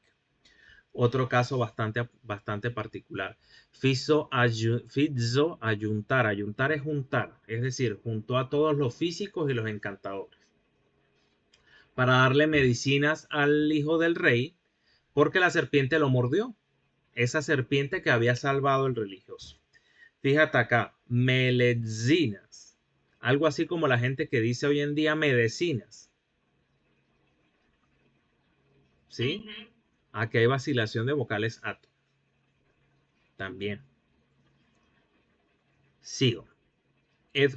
Otro caso bastante particular. Fizo ayuntar. Ayuntar es juntar, es decir, juntó a todos los físicos y los encantadores para darle medicinas al hijo del rey, porque la serpiente lo mordió. Esa serpiente que había salvado el religioso. Fíjate acá, melezinas. Algo así como la gente que dice hoy en día medicinas. ¿Sí? Aquí hay vacilación de vocales átonas. También. Sigo.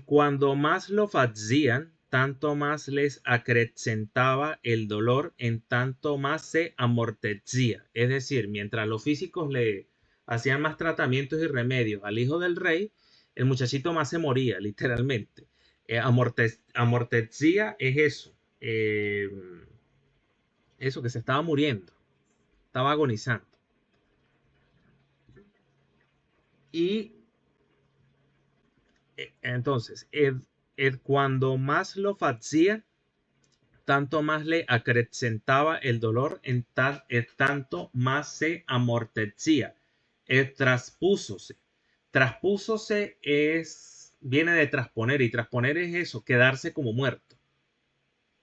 Cuando más lo fazían, tanto más les acrecentaba el dolor, en tanto más se amortecía. Es decir, mientras los físicos le hacían más tratamientos y remedios al hijo del rey, el muchachito más se moría, literalmente. Amortecía es eso. Eso que se estaba muriendo. Estaba agonizando. Y entonces, cuando más lo fazía, tanto más le acrecentaba el dolor, en tanto más se amortecía. Traspúsose. Traspúsose viene de trasponer, y trasponer es eso, quedarse como muerto.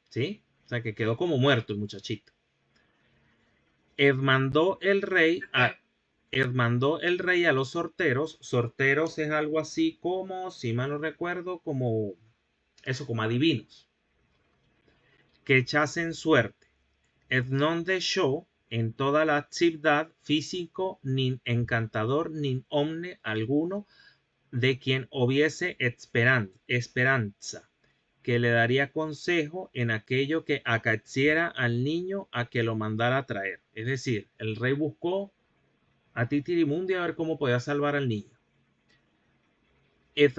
¿Sí? O sea, que quedó como muerto el muchachito. Mandó el rey a los sorteros. Sorteros es algo así como, si mal no recuerdo, como eso, como adivinos, que echasen suerte. Non de show en toda la ciudad físico, ni encantador, ni omne alguno, de quien hubiese esperanza, que le daría consejo en aquello que acaeciera al niño a que lo mandara a traer. Es decir, el rey buscó a Titirimundi a ver cómo podía salvar al niño.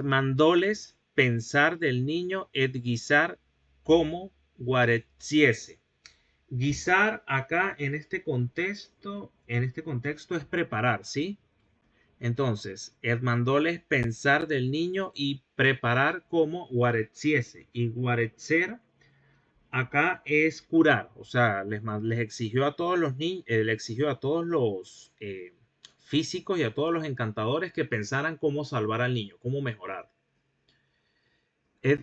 Mandóles pensar del niño, guisar como guareciese. Guisar acá en este contexto es preparar, ¿sí? Entonces, mandóles pensar del niño y preparar como guareciese. Y guarecer acá es curar, o sea, les exigió a todos los niños, le exigió a todos los físicos y a todos los encantadores que pensaran cómo salvar al niño, cómo mejorar.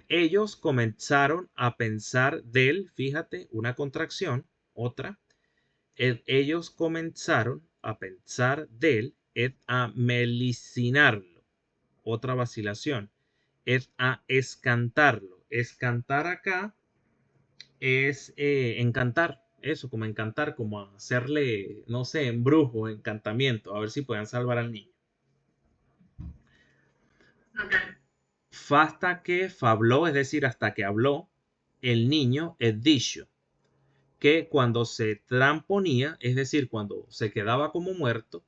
Ellos comenzaron a pensar fíjate, una contracción, otra. Ellos comenzaron a pensar a medicinarlo, otra vacilación. A escantarlo. Escantar acá es encantar, eso, como encantar, como hacerle, no sé, embrujo, encantamiento, a ver si pueden salvar al niño. Hasta que fabló, es decir, hasta que habló, el niño es dicho, que cuando se tramponía, es decir, cuando se quedaba como muerto,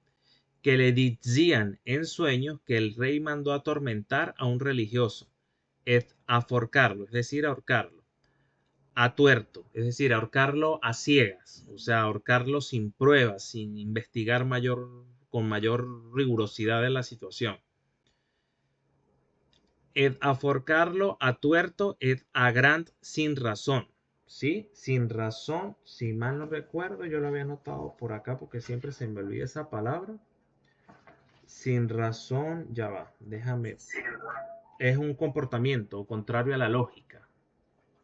que le decían en sueños que el rey mandó atormentar a un religioso, a forcarlo, es decir, ahorcarlo. A tuerto, es decir, ahorcarlo a ciegas, o sea, ahorcarlo sin pruebas, sin investigar con mayor rigurosidad de la situación. A forcarlo a tuerto, a grant sin razón, ¿sí? Sin razón, si mal no recuerdo, yo lo había anotado por acá porque siempre se me olvida esa palabra. Sin razón, ya va, déjame. Es un comportamiento contrario a la lógica.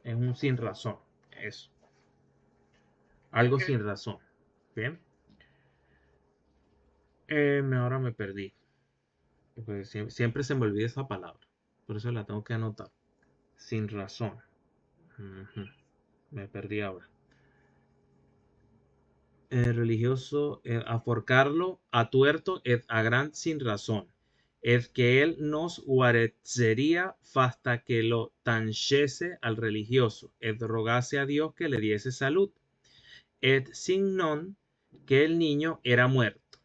Es un sin razón, eso. Algo sin razón. Bien. Ahora me perdí. Pues siempre se me olvida esa palabra. Por eso la tengo que anotar. Sin razón. Me perdí ahora. Religioso, a forcarlo, a tuerto, a gran sin razón. Es que él nos guarecería hasta que lo tanchese al religioso. Rogase a Dios que le diese salud. Sin non que el niño era muerto.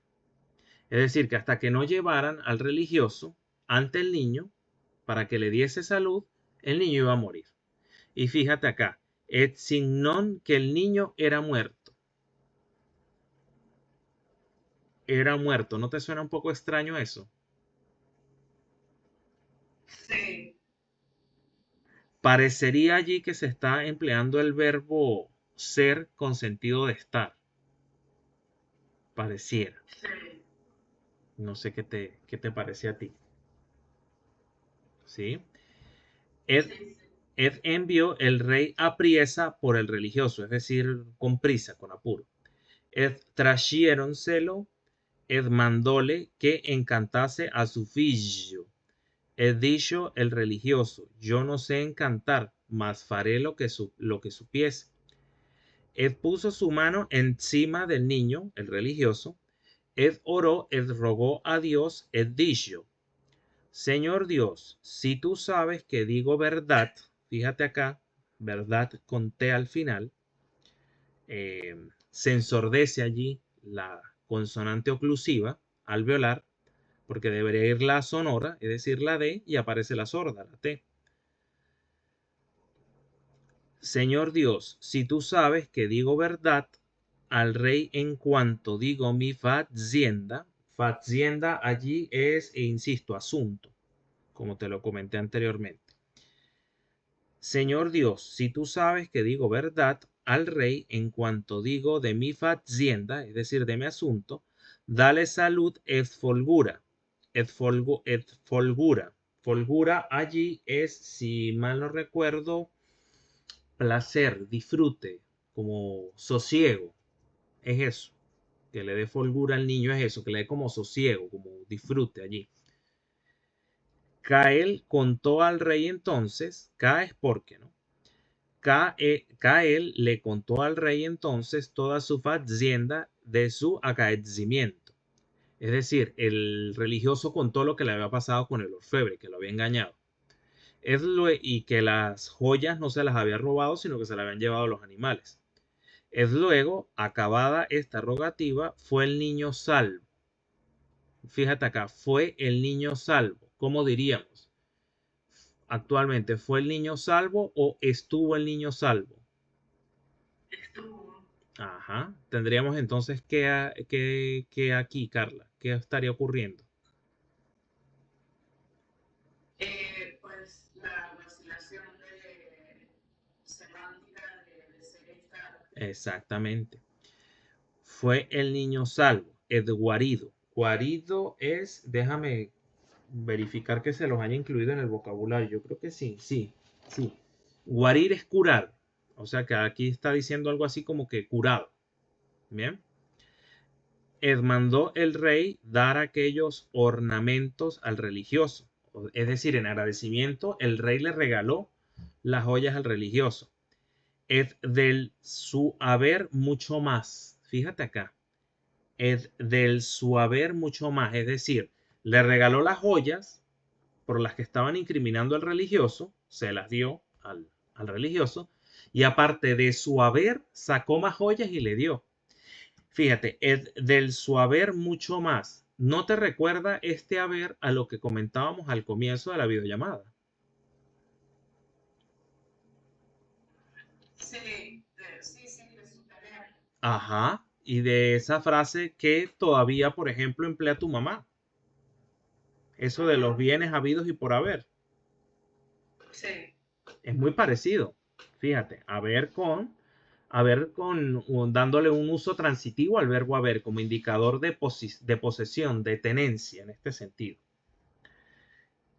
Es decir, que hasta que no llevaran al religioso ante el niño para que le diese salud, el niño iba a morir. Y fíjate acá, et signon, que el niño era muerto. Era muerto. ¿No te suena un poco extraño eso? Sí, Parecería allí que se está empleando el verbo ser con sentido de estar. Pareciera. sí, No sé qué te parece a ti. ¿Sí? Ed, sí, sí. Ed envió el rey apriesa por el religioso, es decir, con prisa, con apuro. Ed trasciéronselo, ed mandóle que encantase a su figlio. Ed dicho el religioso, yo no sé encantar, mas faré lo que supiese. Ed puso su mano encima del niño, el religioso. Ed oró, ed rogó a Dios, ed dicho, Señor Dios, si tú sabes que digo verdad, fíjate acá, verdad con T al final, se ensordece allí la consonante oclusiva alveolar, porque debería ir la sonora, es decir, la D, y aparece la sorda, la T. Señor Dios, si tú sabes que digo verdad al rey en cuanto digo mi fazienda, fazienda allí es, e insisto, asunto, como te lo comenté anteriormente. Señor Dios, si tú sabes que digo verdad al rey en cuanto digo de mi fazienda, es decir, de mi asunto, dale salud et folgura. Et folgura. Folgura allí es, si mal no recuerdo, placer, disfrute, como sosiego. Es eso. Que le dé folgura al niño es eso, que le dé como sosiego, como disfrute allí. Cael contó al rey entonces, K es porque, ¿no? Cael le contó al rey entonces toda su fazienda de su acaecimiento. Es decir, el religioso contó lo que le había pasado con el orfebre, que lo había engañado. Y que las joyas no se las había robado, sino que se las habían llevado los animales. Es luego, acabada esta rogativa, fue el niño salvo. Fíjate acá, fue el niño salvo. ¿Cómo diríamos? Actualmente, ¿fue el niño salvo o estuvo el niño salvo? Estuvo. Ajá. Tendríamos entonces que aquí, Carla, ¿qué estaría ocurriendo? Pues la vacilación de semántica de ser y estar. Exactamente. Fue el niño salvo, el guarido. Guarido es, déjame verificar que se los haya incluido en el vocabulario. Yo creo que sí, sí, sí. Guarir es curar. O sea que aquí está diciendo algo así como que curado. Bien. Mandó el rey dar aquellos ornamentos al religioso. Es decir, en agradecimiento, el rey le regaló las joyas al religioso. Del su haber mucho más. Fíjate acá. Del su haber mucho más. Es decir, le regaló las joyas por las que estaban incriminando al religioso, se las dio al religioso, y aparte de su haber, sacó más joyas y le dio. Fíjate, del su haber mucho más. ¿No te recuerda este haber a lo que comentábamos al comienzo de la videollamada? Sí, sí, sí, de su tarea. Ajá, y de esa frase que todavía, por ejemplo, emplea tu mamá. Eso de los Ajá, bienes habidos y por haber. sí, Es muy parecido. Fíjate, haber dándole un uso transitivo al verbo haber como indicador de posesión, de tenencia en este sentido.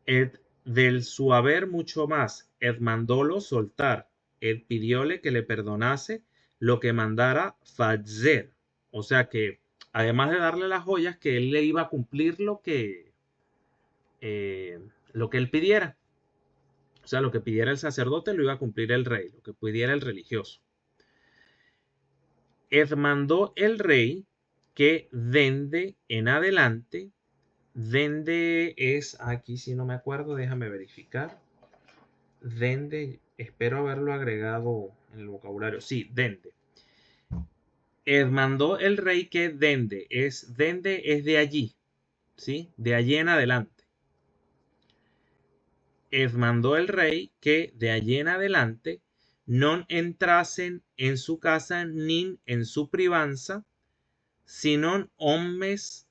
Ed del su haber mucho más, ed mandólo soltar, ed pidióle que le perdonase lo que mandara fazer. O sea que, además de darle las joyas, que él le iba a cumplir eh, lo que él pidiera. O sea, lo que pidiera el sacerdote lo iba a cumplir el rey, lo que pidiera el religioso. Ed mandó el rey que dende en adelante, dende es, aquí si no me acuerdo, déjame verificar. Dende, espero haberlo agregado en el vocabulario. Sí, dende. Mandó el rey que dende es de allí, ¿sí? De allí en adelante. Mandó el rey que de allí en adelante non entrasen en su casa ni en su privanza, sino hombres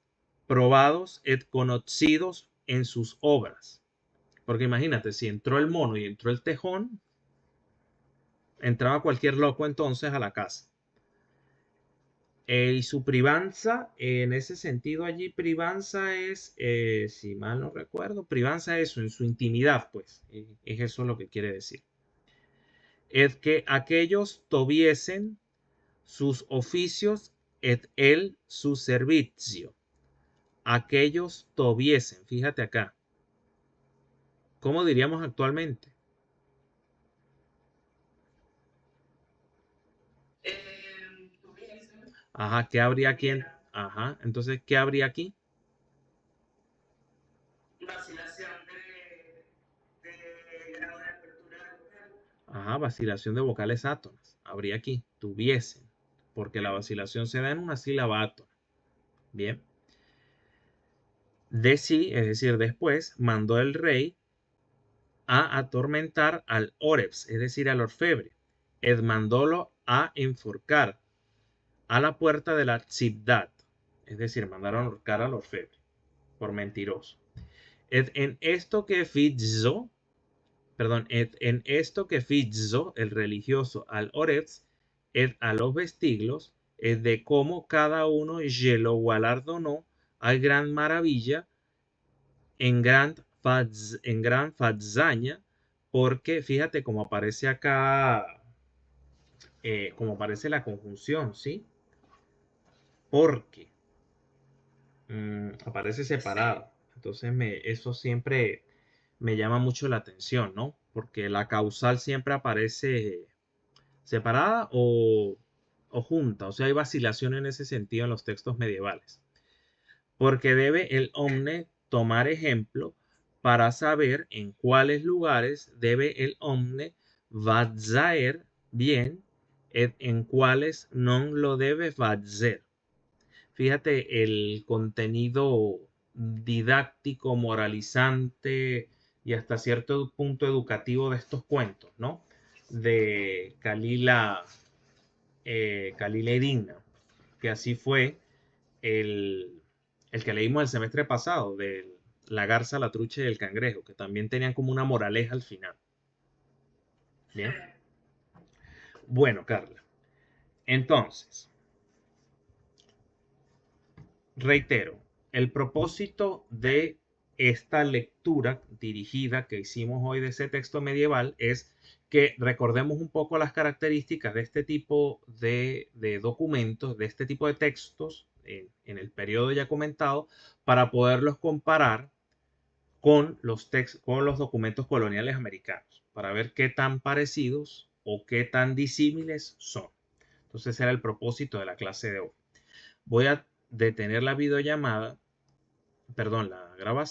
probados et conocidos en sus obras. Porque imagínate, si entró el mono y entró el tejón, entraba cualquier loco entonces a la casa. Y su privanza, en ese sentido allí, privanza es, si mal no recuerdo, privanza es eso, en su intimidad, pues. Es eso lo que quiere decir. Es que aquellos tuviesen sus oficios et él su servicio. Aquellos tuviesen, fíjate acá. ¿Cómo diríamos actualmente? Tuviese, Ajá, ¿qué habría aquí? tuviera, Ajá, entonces, ¿qué habría aquí? vacilación de grado de apertura del vocal. Ajá, vacilación de vocales átonas. Habría aquí, tuviesen, porque la vacilación se da en una sílaba átona. Bien. De sí, es decir, después, mandó el rey a atormentar al Oreps, es decir, al orfebre. Ed mandólo a enforcar a la puerta de la ciudad, es decir, mandaron a ahorcar al orfebre por mentiroso. Ed en esto que fizo, perdón, en esto que fizo el religioso al Oreps, ed a los vestiglos, es de cómo cada uno ye lo galardonó a gran maravilla en gran fazaña, porque fíjate cómo aparece acá, como aparece la conjunción, ¿sí? Porque aparece separado. Entonces eso siempre me llama mucho la atención, ¿no? Porque la causal siempre aparece separada o junta. O sea, hay vacilación en ese sentido en los textos medievales. Porque debe el hombre tomar ejemplo para saber en cuáles lugares debe el hombre fazer bien y en cuáles no lo debe fazer. Fíjate el contenido didáctico, moralizante y hasta cierto punto educativo de estos cuentos, ¿no? De Calila y Digna, que así fue el que leímos el semestre pasado, de la garza, la trucha y el cangrejo, que también tenían como una moraleja al final. Bien. Bueno, Carla. Entonces, reitero, el propósito de esta lectura dirigida que hicimos hoy de ese texto medieval es que recordemos un poco las características de este tipo de documentos, de este tipo de textos en el periodo ya comentado, para poderlos comparar con con los documentos coloniales americanos, para ver qué tan parecidos o qué tan disímiles son. Entonces, ese era el propósito de la clase de hoy. Voy a detener la videollamada, perdón, la grabación.